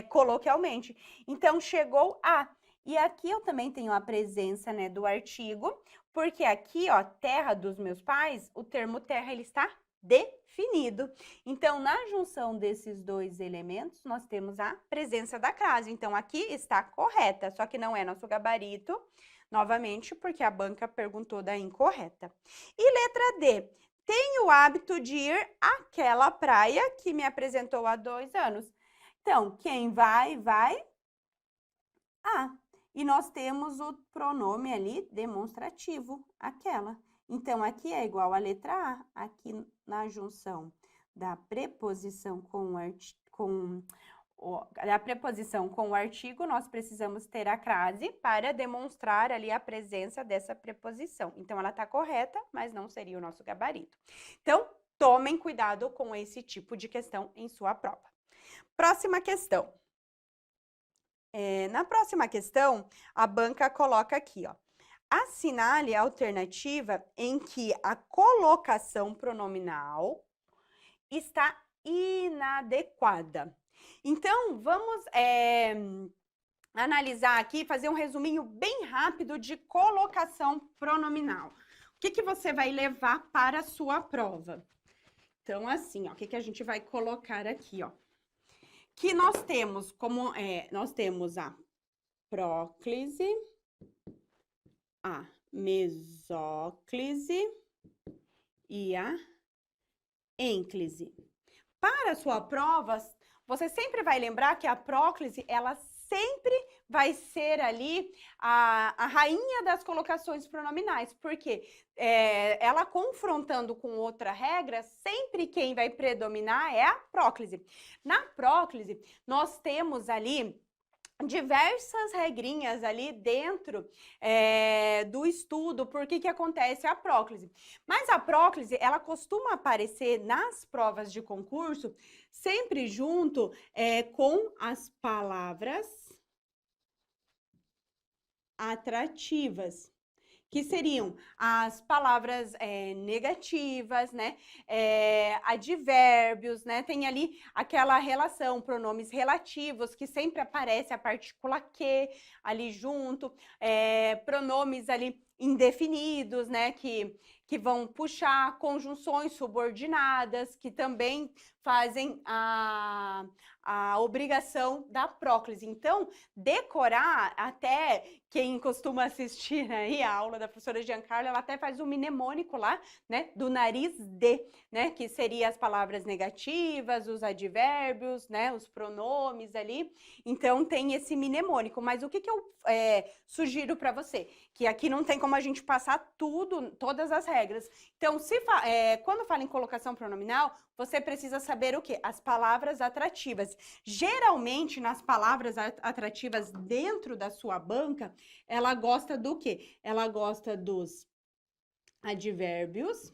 coloquialmente. Então, chegou a. E aqui eu também tenho a presença, né, do artigo, porque aqui, ó, terra dos meus pais, o termo terra, ele está definido. Então, na junção desses dois elementos, nós temos a presença da crase. Então, aqui está correta, só que não é nosso gabarito, novamente, porque a banca perguntou da incorreta. E letra D, tem o hábito de ir àquela praia que me apresentou há 2 anos. Então, quem vai, vai a. E nós temos o pronome ali demonstrativo, aquela. Então, aqui é igual a letra A, aqui na junção da preposição com o artigo, nós precisamos ter a crase para demonstrar ali a presença dessa preposição. Então, ela está correta, mas não seria o nosso gabarito. Então, tomem cuidado com esse tipo de questão em sua prova. Próxima questão. Na próxima questão, a banca coloca aqui, ó. Assinale a alternativa em que a colocação pronominal está inadequada. Então, vamos analisar aqui, fazer um resuminho bem rápido de colocação pronominal. O que você vai levar para a sua prova? Então, assim, ó, o que a gente vai colocar aqui, ó? Que nós temos como, nós temos a próclise, a mesóclise e a ênclise. Para a sua prova, você sempre vai lembrar que a próclise, ela sempre vai ser ali a rainha das colocações pronominais, porque ela confrontando com outra regra, sempre quem vai predominar é a próclise. Na próclise, nós temos ali diversas regrinhas ali dentro do estudo, por que acontece a próclise. Mas a próclise, ela costuma aparecer nas provas de concurso, sempre junto com as palavras atrativas, que seriam as palavras negativas, né? Advérbios, né? Tem ali aquela relação, pronomes relativos, que sempre aparece a partícula que ali junto, pronomes ali indefinidos, né? Que vão puxar conjunções subordinadas, que também fazem a obrigação da próclise. Então, decorar, até quem costuma assistir aí a aula da professora Giancarla, ela até faz um mnemônico lá, né, do nariz D, né, que seria as palavras negativas, os advérbios, né, os pronomes ali. Então, tem esse mnemônico. Mas o que eu sugiro para você? Que aqui não tem como a gente passar todas as regras. Então, quando fala em colocação pronominal, você precisa saber o quê? As palavras atrativas. Geralmente, nas palavras atrativas dentro da sua banca, ela gosta do quê? Ela gosta dos advérbios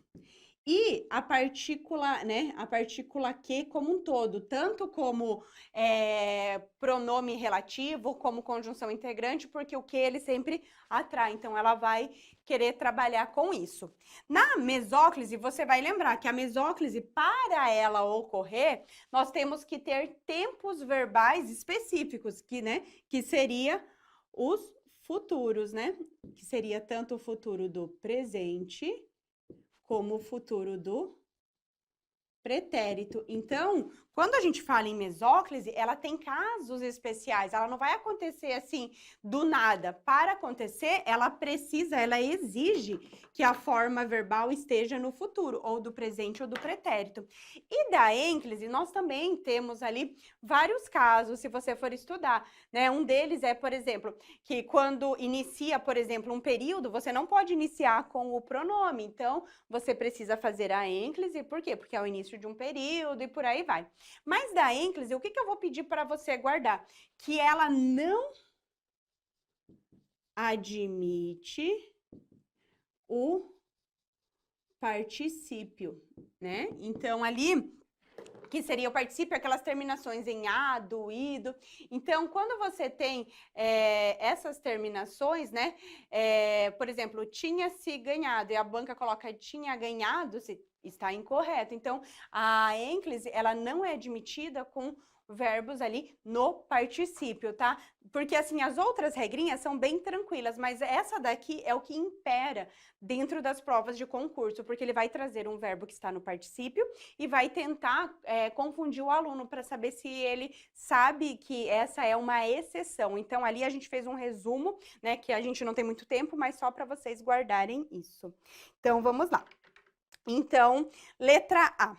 e a partícula, né? A partícula que como um todo, tanto como pronome relativo, como conjunção integrante, porque o que ele sempre atrai. Então, ela vai querer trabalhar com isso. Na mesóclise, você vai lembrar que a mesóclise, para ela ocorrer, nós temos que ter tempos verbais específicos, que seria os futuros, né? Que seria tanto o futuro do presente como o futuro do pretérito. Então, quando a gente fala em mesóclise, ela tem casos especiais, ela não vai acontecer assim do nada. Para acontecer, ela exige que a forma verbal esteja no futuro, ou do presente ou do pretérito. E da ênclise, nós também temos ali vários casos, se você for estudar, né? Um deles é, por exemplo, que quando inicia, por exemplo, um período, você não pode iniciar com o pronome. Então, você precisa fazer a ênclise, por quê? Porque é o início de um período e por aí vai. Mas da ênclise, o que eu vou pedir para você guardar? Que ela não admite o particípio, né? Então, ali, que seria o particípio, aquelas terminações em ado, ido. Então, quando você tem essas terminações, né? Por exemplo, tinha-se ganhado, e a banca coloca tinha ganhado, se Está incorreto. Então, a ênclise, ela não é admitida com verbos ali no particípio, tá? Porque, assim, as outras regrinhas são bem tranquilas, mas essa daqui é o que impera dentro das provas de concurso, porque ele vai trazer um verbo que está no particípio e vai tentar confundir o aluno para saber se ele sabe que essa é uma exceção. Então, ali a gente fez um resumo, né, que a gente não tem muito tempo, mas só para vocês guardarem isso. Então, vamos lá. Então, letra A.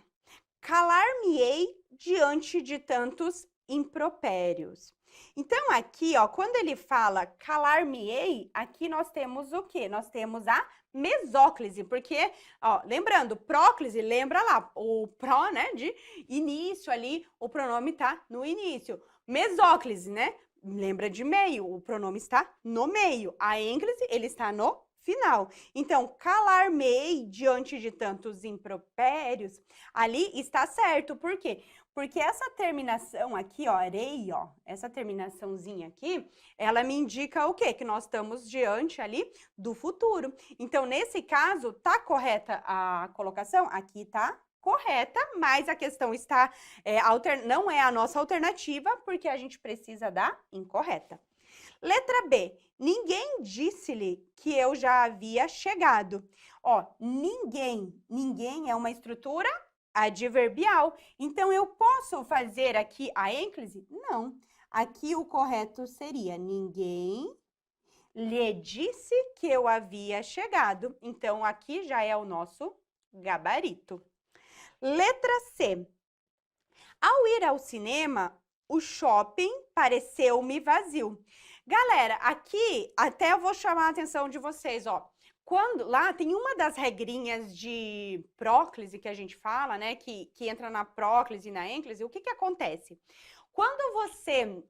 Calar-me-ei diante de tantos impropérios. Então, aqui, ó, quando ele fala calar-me-ei, aqui nós temos o quê? Nós temos a mesóclise, porque, ó, lembrando, próclise, lembra lá, o pró, né, de início ali, o pronome tá no início. Mesóclise, né, lembra de meio, o pronome está no meio. A ênclise, ele está no final. Então, calar-me-ei diante de tantos impropérios, ali está certo. Por quê? Porque essa terminação aqui, ó, rei, ó, essa terminaçãozinha aqui, ela me indica o quê? Que nós estamos diante ali do futuro. Então, nesse caso, tá correta a colocação? Aqui tá correta, mas a questão está, não é a nossa alternativa, porque a gente precisa da incorreta. Letra B, ninguém disse-lhe que eu já havia chegado. Ó, ninguém é uma estrutura adverbial. Então, eu posso fazer aqui a ênclise? Não. Aqui o correto seria ninguém lhe disse que eu havia chegado. Então, aqui já é o nosso gabarito. Letra C. Ao ir ao cinema, o shopping pareceu-me vazio. Galera, aqui até eu vou chamar a atenção de vocês, ó. Quando lá tem uma das regrinhas de próclise que a gente fala, né, que entra na próclise e na ênclise, o que que acontece? Quando você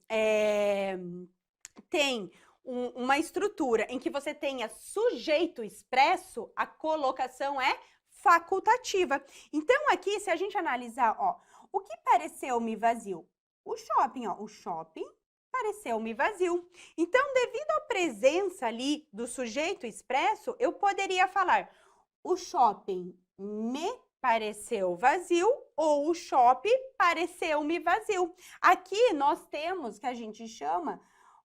tem uma estrutura em que você tenha sujeito expresso, a colocação é facultativa. Então, aqui, se a gente analisar, ó, o que pareceu-me vazio? O shopping, ó, o shopping pareceu-me vazio. Então, devido à presença ali do sujeito expresso, eu poderia falar o shopping me pareceu vazio ou o shopping pareceu-me vazio. Aqui nós temos que a gente chama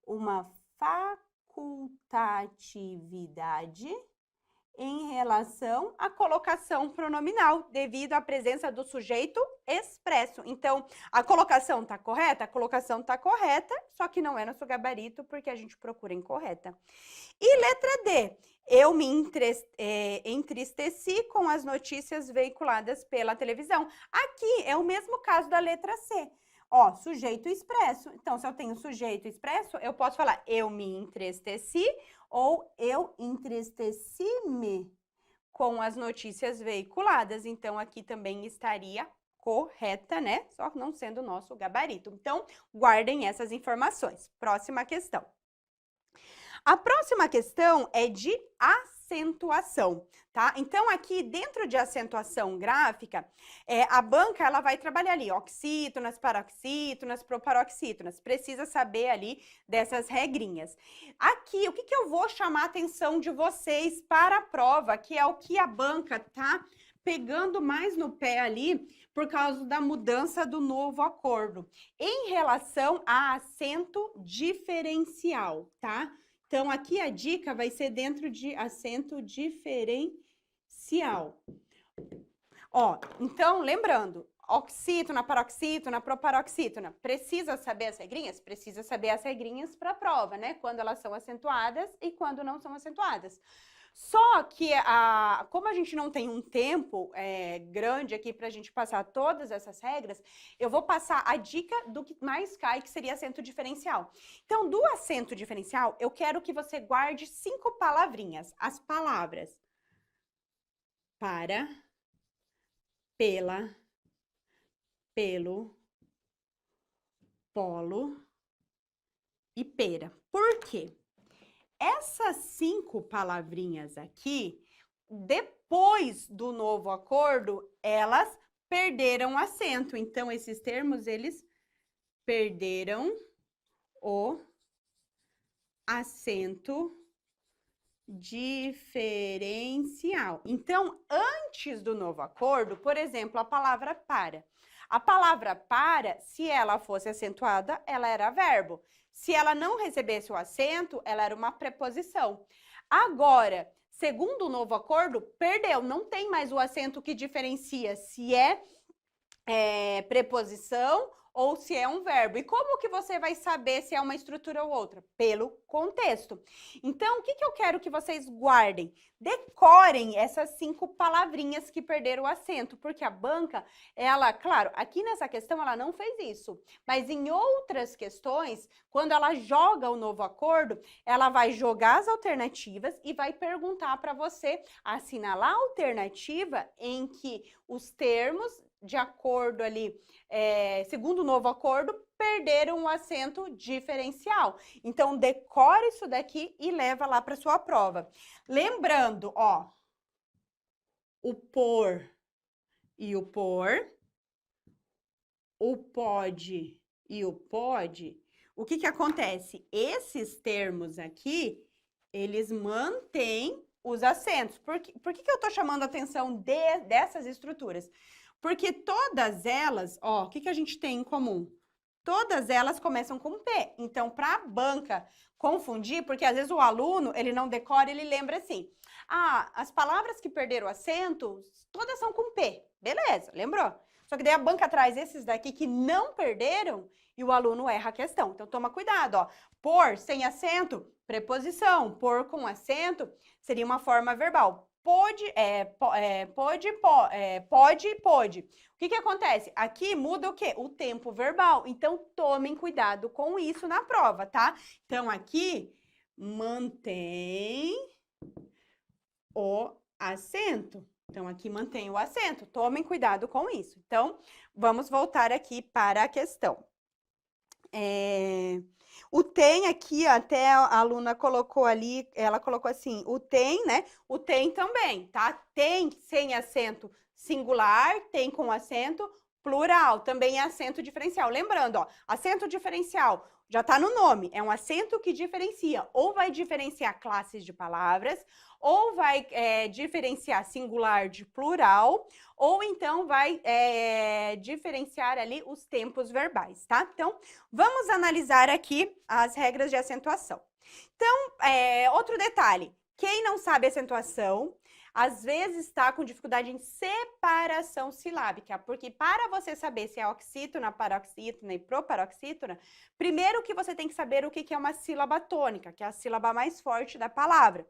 uma facultatividade em relação à colocação pronominal, devido à presença do sujeito expresso. Então, a colocação está correta? A colocação está correta, só que não é nosso gabarito, porque a gente procura incorreta. E letra D, eu me entristeci com as notícias veiculadas pela televisão. Aqui é o mesmo caso da letra C. Ó, sujeito expresso. Então, se eu tenho sujeito expresso, eu posso falar eu me entristeci ou eu entristeci-me com as notícias veiculadas. Então, aqui também estaria correta, né? Só não sendo o nosso gabarito. Então, guardem essas informações. Próxima questão. A próxima questão é de acentuação, tá? Então, aqui dentro de acentuação gráfica, a banca ela vai trabalhar ali oxítonas, paroxítonas, proparoxítonas. Precisa saber ali dessas regrinhas. Aqui, o que eu vou chamar a atenção de vocês para a prova, que é o que a banca tá pegando mais no pé ali por causa da mudança do novo acordo, em relação a acento diferencial, tá? Então, aqui a dica vai ser dentro de acento diferencial. Ó, então, lembrando, oxítona, paroxítona, proparoxítona, precisa saber as regrinhas? Precisa saber as regrinhas para a prova, né? Quando elas são acentuadas e quando não são acentuadas. Só que, como a gente não tem um tempo grande aqui para a gente passar todas essas regras, eu vou passar a dica do que mais cai, que seria acento diferencial. Então, do acento diferencial, eu quero que você guarde 5 palavrinhas. As palavras para, pela, pelo, polo e pera. Por quê? Essas 5 palavrinhas aqui, depois do novo acordo, elas perderam acento. Então, esses termos, eles perderam o acento diferencial. Então, antes do novo acordo, por exemplo, a palavra para. A palavra para, se ela fosse acentuada, ela era verbo. Se ela não recebesse o acento, ela era uma preposição. Agora, segundo o novo acordo, perdeu, não tem mais o acento que diferencia se é preposição ou se é um verbo. E como que você vai saber se é uma estrutura ou outra? Pelo contexto. Então, o que eu quero que vocês guardem? Decorem essas 5 palavrinhas que perderam o acento, porque a banca, ela, claro, aqui nessa questão ela não fez isso, mas em outras questões, quando ela joga o novo acordo, ela vai jogar as alternativas e vai perguntar para você assinalar a alternativa em que os termos de acordo ali, segundo o novo acordo, perderam o acento diferencial. Então, decore isso daqui e leva lá para sua prova. Lembrando, ó, o por e o por, o pode e o pode, o que acontece? Esses termos aqui, eles mantêm os acentos. Por que eu tô chamando a atenção dessas estruturas? Porque todas elas, ó, o que a gente tem em comum? Todas elas começam com P. Então, para a banca confundir, porque às vezes o aluno, ele não decora, ele lembra assim, as palavras que perderam acento, todas são com P. Beleza, lembrou? Só que daí a banca traz esses daqui que não perderam e o aluno erra a questão. Então, toma cuidado, ó. Por sem acento, preposição. Por com acento, seria uma forma verbal. Pode. O que acontece? Aqui muda o quê? O tempo verbal. Então, tomem cuidado com isso na prova, tá? Então, aqui, mantém o acento. Então, aqui mantém o acento. Tomem cuidado com isso. Então, vamos voltar aqui para a questão. O tem aqui, até a aluna colocou ali, ela colocou assim, o tem, né? O tem também, tá? Tem sem acento singular, tem com acento plural, também é acento diferencial. Lembrando, ó, acento diferencial já tá no nome, é um acento que diferencia, ou vai diferenciar classes de palavras, ou vai diferenciar singular de plural, ou então vai diferenciar ali os tempos verbais, tá? Então, vamos analisar aqui as regras de acentuação. Então, outro detalhe, quem não sabe acentuação, às vezes está com dificuldade em separação silábica, porque para você saber se é oxítona, paroxítona e proparoxítona, primeiro que você tem que saber o que é uma sílaba tônica, que é a sílaba mais forte da palavra.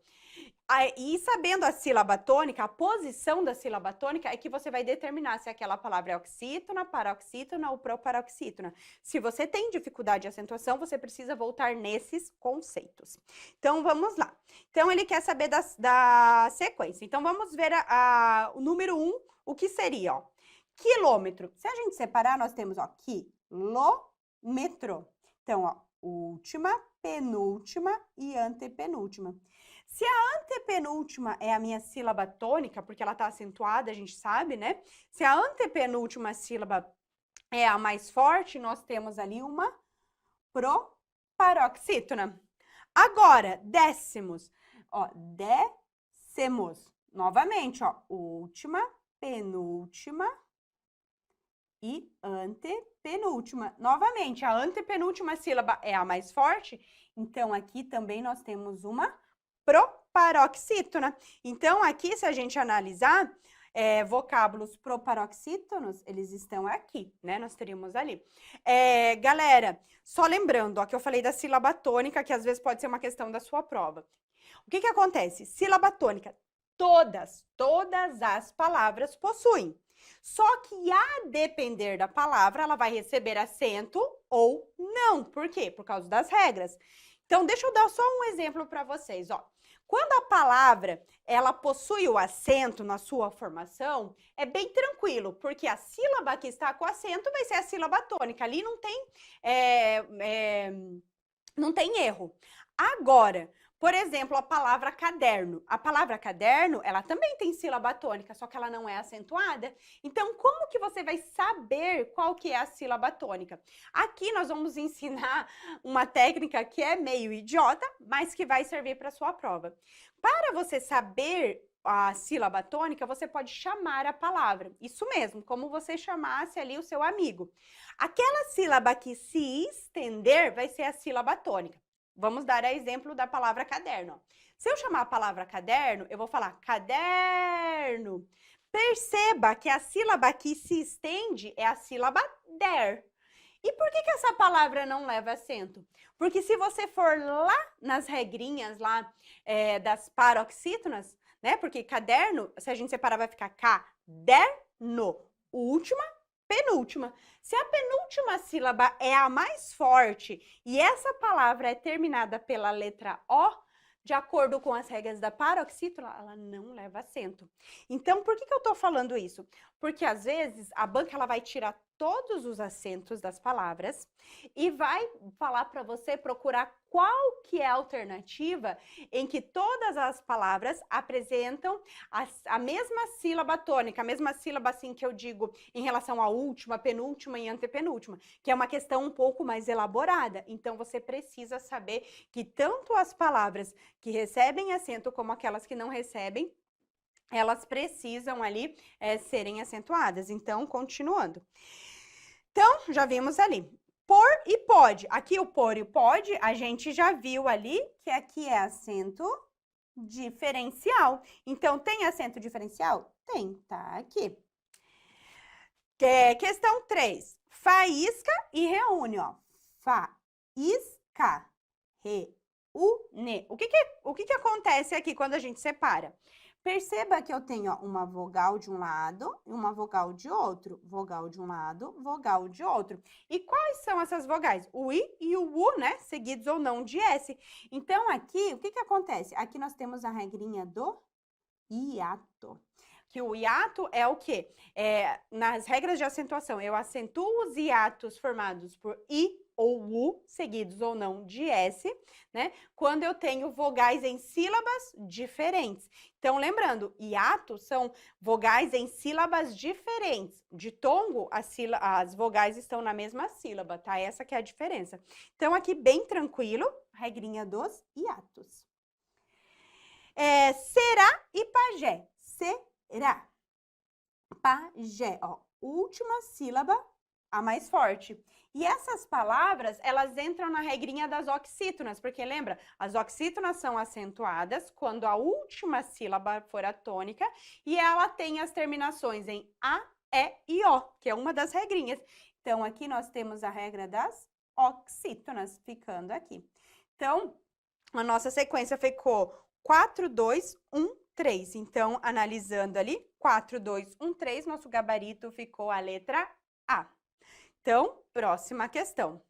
E sabendo a sílaba tônica, a posição da sílaba tônica é que você vai determinar se aquela palavra é oxítona, paroxítona ou proparoxítona. Se você tem dificuldade de acentuação, você precisa voltar nesses conceitos. Então, vamos lá. Então, ele quer saber da sequência. Então, vamos ver o número 1, o que seria, ó. Quilômetro. Se a gente separar, nós temos, ó, quilômetro. Então, ó, última, penúltima e antepenúltima. Se a antepenúltima é a minha sílaba tônica, porque ela está acentuada, a gente sabe, né? Se a antepenúltima sílaba é a mais forte, nós temos ali uma proparoxítona. Agora, décimos. Ó, décimos. Novamente, ó, última, penúltima e antepenúltima. Novamente, a antepenúltima sílaba é a mais forte, então aqui também nós temos uma proparoxítona. Então, aqui, se a gente analisar, vocábulos proparoxítonos, eles estão aqui, né? Nós teríamos ali. Galera, só lembrando, ó, que eu falei da sílaba tônica, que às vezes pode ser uma questão da sua prova. O que acontece? Sílaba tônica, todas as palavras possuem. Só que a depender da palavra, ela vai receber acento ou não. Por quê? Por causa das regras. Então, deixa eu dar só um exemplo para vocês, ó. Quando a palavra, ela possui o acento na sua formação, é bem tranquilo, porque a sílaba que está com acento vai ser a sílaba tônica. Ali não tem erro. Agora, Por exemplo, a palavra caderno. A palavra caderno, ela também tem sílaba tônica, só que ela não é acentuada. Então, como que você vai saber qual que é a sílaba tônica? Aqui nós vamos ensinar uma técnica que é meio idiota, mas que vai servir para a sua prova. Para você saber a sílaba tônica, você pode chamar a palavra. Isso mesmo, como você chamasse ali o seu amigo. Aquela sílaba que se estender vai ser a sílaba tônica. Vamos dar exemplo da palavra caderno. Se eu chamar a palavra caderno, eu vou falar caderno. Perceba que a sílaba que se estende é a sílaba der. E por que essa palavra não leva acento? Porque se você for lá nas regrinhas lá das paroxítonas, né? Porque caderno, se a gente separar, vai ficar caderno. Última, penúltima. Se a penúltima sílaba é a mais forte e essa palavra é terminada pela letra O, de acordo com as regras da paroxítona, ela não leva acento. Então, por que eu estou falando isso? Porque, às vezes, a banca ela vai tirar todos os acentos das palavras e vai falar para você procurar qual que é a alternativa em que todas as palavras apresentam a mesma sílaba tônica, a mesma sílaba assim que eu digo em relação à última, penúltima e antepenúltima, que é uma questão um pouco mais elaborada. Então, você precisa saber que tanto as palavras que recebem acento como aquelas que não recebem, elas precisam ali serem acentuadas. Então, continuando. Então, já vimos ali. Por e pode. Aqui o por e o pode, a gente já viu ali que aqui é acento diferencial. Então, tem acento diferencial? Tem, tá aqui. Questão 3. Faísca e reúne, ó. Faísca, reúne. O que acontece aqui quando a gente separa? Perceba que eu tenho ó, uma vogal de um lado e uma vogal de outro. Vogal de um lado, vogal de outro. E quais são essas vogais? O I e o U, né? Seguidos ou não de S. Então, aqui, o que acontece? Aqui nós temos a regrinha do hiato. Que o hiato é o quê? Nas regras de acentuação, eu acentuo os hiatos formados por I ou U, seguidos ou não de S, né? Quando eu tenho vogais em sílabas diferentes. Então, lembrando, hiato são vogais em sílabas diferentes. De tongo, as vogais estão na mesma sílaba, tá? Essa que é a diferença. Então, aqui bem tranquilo, regrinha dos hiatos. Será e pajé. Será. Pajé, ó, última sílaba, a mais forte. E essas palavras, elas entram na regrinha das oxítonas, porque lembra, as oxítonas são acentuadas quando a última sílaba for a tônica e ela tem as terminações em A, E e O, que é uma das regrinhas. Então, aqui nós temos a regra das oxítonas ficando aqui. Então, a nossa sequência ficou 4, 2, 1, 3. Então, analisando ali, 4, 2, 1, 3, nosso gabarito ficou a letra A. Então, próxima questão.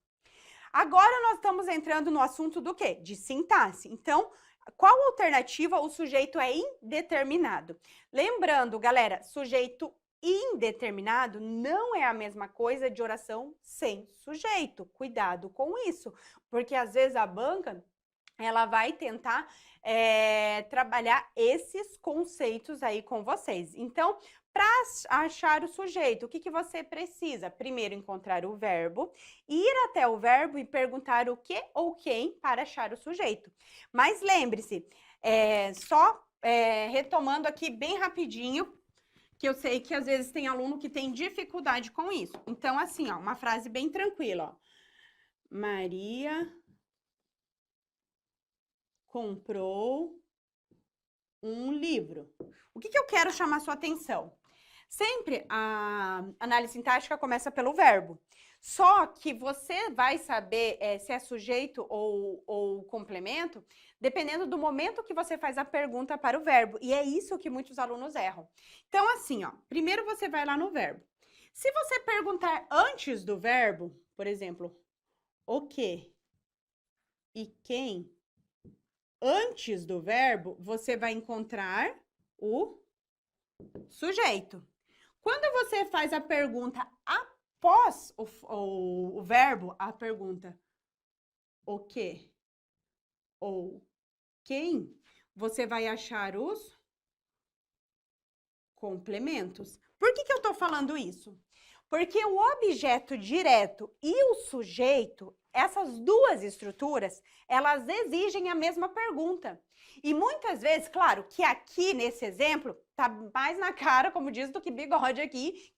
Agora, nós estamos entrando no assunto do quê? De sintaxe. Então, qual alternativa o sujeito é indeterminado? Lembrando, galera, sujeito indeterminado não é a mesma coisa de oração sem sujeito. Cuidado com isso, porque às vezes a banca ela vai tentar trabalhar esses conceitos aí com vocês. Então, para achar o sujeito, o que você precisa? Primeiro, encontrar o verbo, ir até o verbo e perguntar o que ou quem para achar o sujeito. Mas lembre-se, retomando aqui bem rapidinho, que eu sei que às vezes tem aluno que tem dificuldade com isso. Então, assim, ó, uma frase bem tranquila, ó. Maria comprou um livro. O que eu quero chamar sua atenção? Sempre a análise sintática começa pelo verbo. Só que você vai saber se é sujeito ou complemento, dependendo do momento que você faz a pergunta para o verbo. E é isso que muitos alunos erram. Então, assim, ó, primeiro você vai lá no verbo. Se você perguntar antes do verbo, por exemplo, o que e quem, antes do verbo, você vai encontrar o sujeito. Quando você faz a pergunta após o verbo, a pergunta o que ou quem, você vai achar os complementos. Por que eu tô falando isso? Porque o objeto direto e o sujeito, essas duas estruturas, elas exigem a mesma pergunta. E muitas vezes, claro, que aqui nesse exemplo, tá mais na cara, como diz, do que bigode aqui,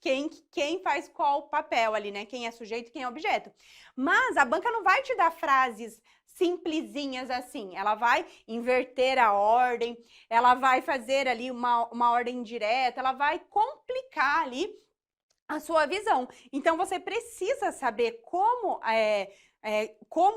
quem faz qual papel ali, né? Quem é sujeito e quem é objeto. Mas a banca não vai te dar frases simplesinhas assim. Ela vai inverter a ordem, ela vai fazer ali uma ordem direta, ela vai complicar ali a sua visão. Então, você precisa saber como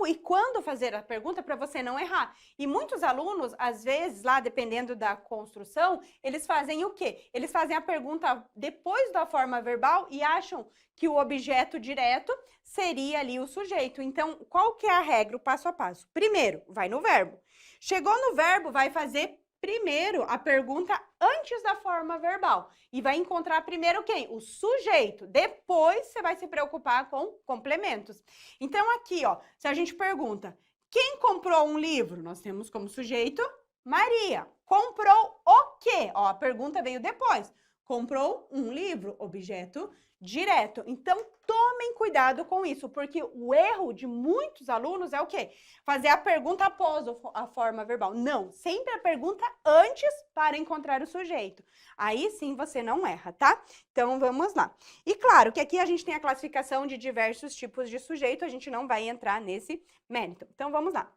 e quando fazer a pergunta para você não errar. E muitos alunos, às vezes, lá dependendo da construção, eles fazem o quê? Eles fazem a pergunta depois da forma verbal e acham que o objeto direto seria ali o sujeito. Então, qual que é a regra, o passo a passo? Primeiro, vai no verbo. Chegou no verbo, vai fazer primeiro a pergunta antes da forma verbal. E vai encontrar primeiro quem? O sujeito. Depois você vai se preocupar com complementos. Então aqui, ó, se a gente pergunta, quem comprou um livro? Nós temos como sujeito Maria. Comprou o quê? Ó, a pergunta veio depois. Comprou um livro, objeto direto. Então, tomem cuidado com isso, porque o erro de muitos alunos é o quê? Fazer a pergunta após a forma verbal. Não, sempre a pergunta antes para encontrar o sujeito. Aí sim você não erra, tá? Então, vamos lá. E claro que aqui a gente tem a classificação de diversos tipos de sujeito, a gente não vai entrar nesse mérito. Então, vamos lá.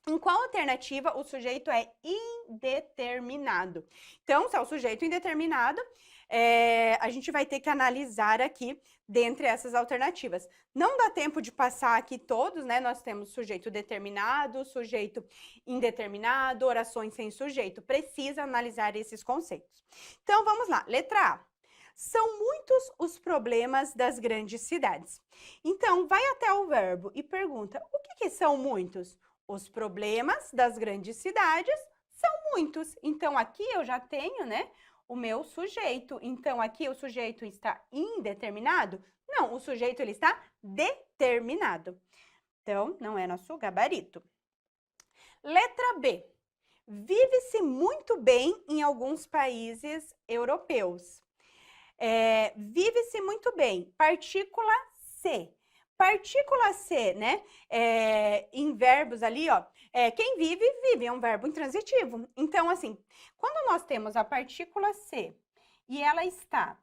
Em qual alternativa o sujeito é indeterminado? Então, se é o sujeito indeterminado, a gente vai ter que analisar aqui dentre essas alternativas. Não dá tempo de passar aqui todos, né? Nós temos sujeito determinado, sujeito indeterminado, orações sem sujeito. Precisa analisar esses conceitos. Então, vamos lá. Letra A. São muitos os problemas das grandes cidades. Então, vai até o verbo e pergunta, o que são muitos? Os problemas das grandes cidades são muitos. Então, aqui eu já tenho, né, o meu sujeito. Então, aqui o sujeito está indeterminado? Não, o sujeito ele está determinado. Então, não é nosso gabarito. Letra B. Vive-se muito bem em alguns países europeus. Vive-se muito bem. Partícula C. Partícula C, né? Em verbos ali, ó. Quem vive, vive. É um verbo intransitivo. Então, assim, quando nós temos a partícula C e ela está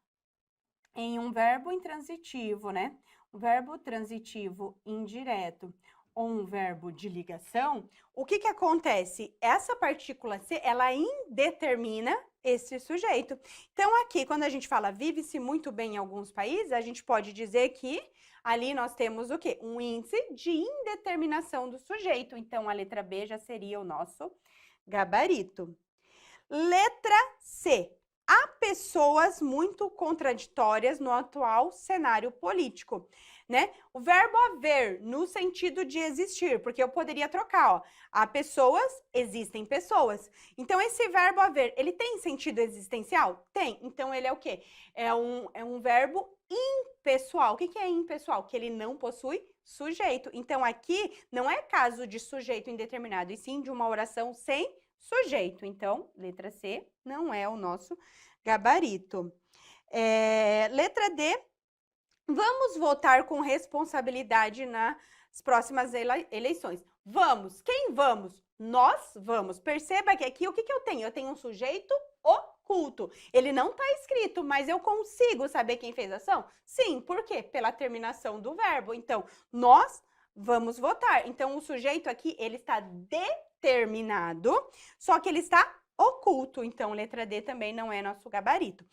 em um verbo intransitivo, né? Um verbo transitivo indireto ou um verbo de ligação, o que acontece? Essa partícula C, ela indetermina esse sujeito. Então, aqui, quando a gente fala vive-se muito bem em alguns países, a gente pode dizer que ali nós temos o quê? Um índice de indeterminação do sujeito. Então, a letra B já seria o nosso gabarito. Letra C. Há pessoas muito contraditórias no atual cenário político, né? O verbo haver, no sentido de existir, porque eu poderia trocar, ó. Há pessoas, existem pessoas. Então, esse verbo haver, ele tem sentido existencial? Tem. Então, ele é o quê? É um verbo impessoal. O que é impessoal? Que ele não possui sujeito. Então, aqui não é caso de sujeito indeterminado, e sim de uma oração sem sujeito. Então, letra C não é o nosso gabarito. Letra D, vamos votar com responsabilidade nas próximas eleições. Vamos. Quem vamos? Nós vamos. Perceba que aqui o que eu tenho? Eu tenho um sujeito oculto. Ele não está escrito, mas eu consigo saber quem fez a ação? Sim, por quê? Pela terminação do verbo. Então, nós vamos votar. Então, o sujeito aqui, ele está determinado, só que ele está oculto. Então, letra D também não é nosso gabarito.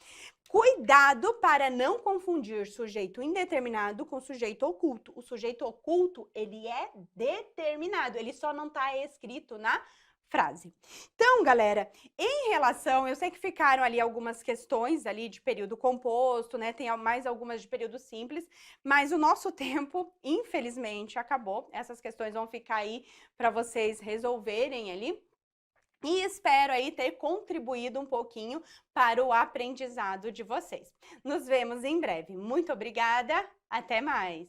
Cuidado para não confundir sujeito indeterminado com sujeito oculto. O sujeito oculto, ele é determinado, ele só não está escrito na frase. Então, galera, em relação, eu sei que ficaram ali algumas questões ali de período composto, né? Tem mais algumas de período simples, mas o nosso tempo, infelizmente, acabou. Essas questões vão ficar aí para vocês resolverem ali. E espero aí ter contribuído um pouquinho para o aprendizado de vocês. Nos vemos em breve. Muito obrigada, até mais!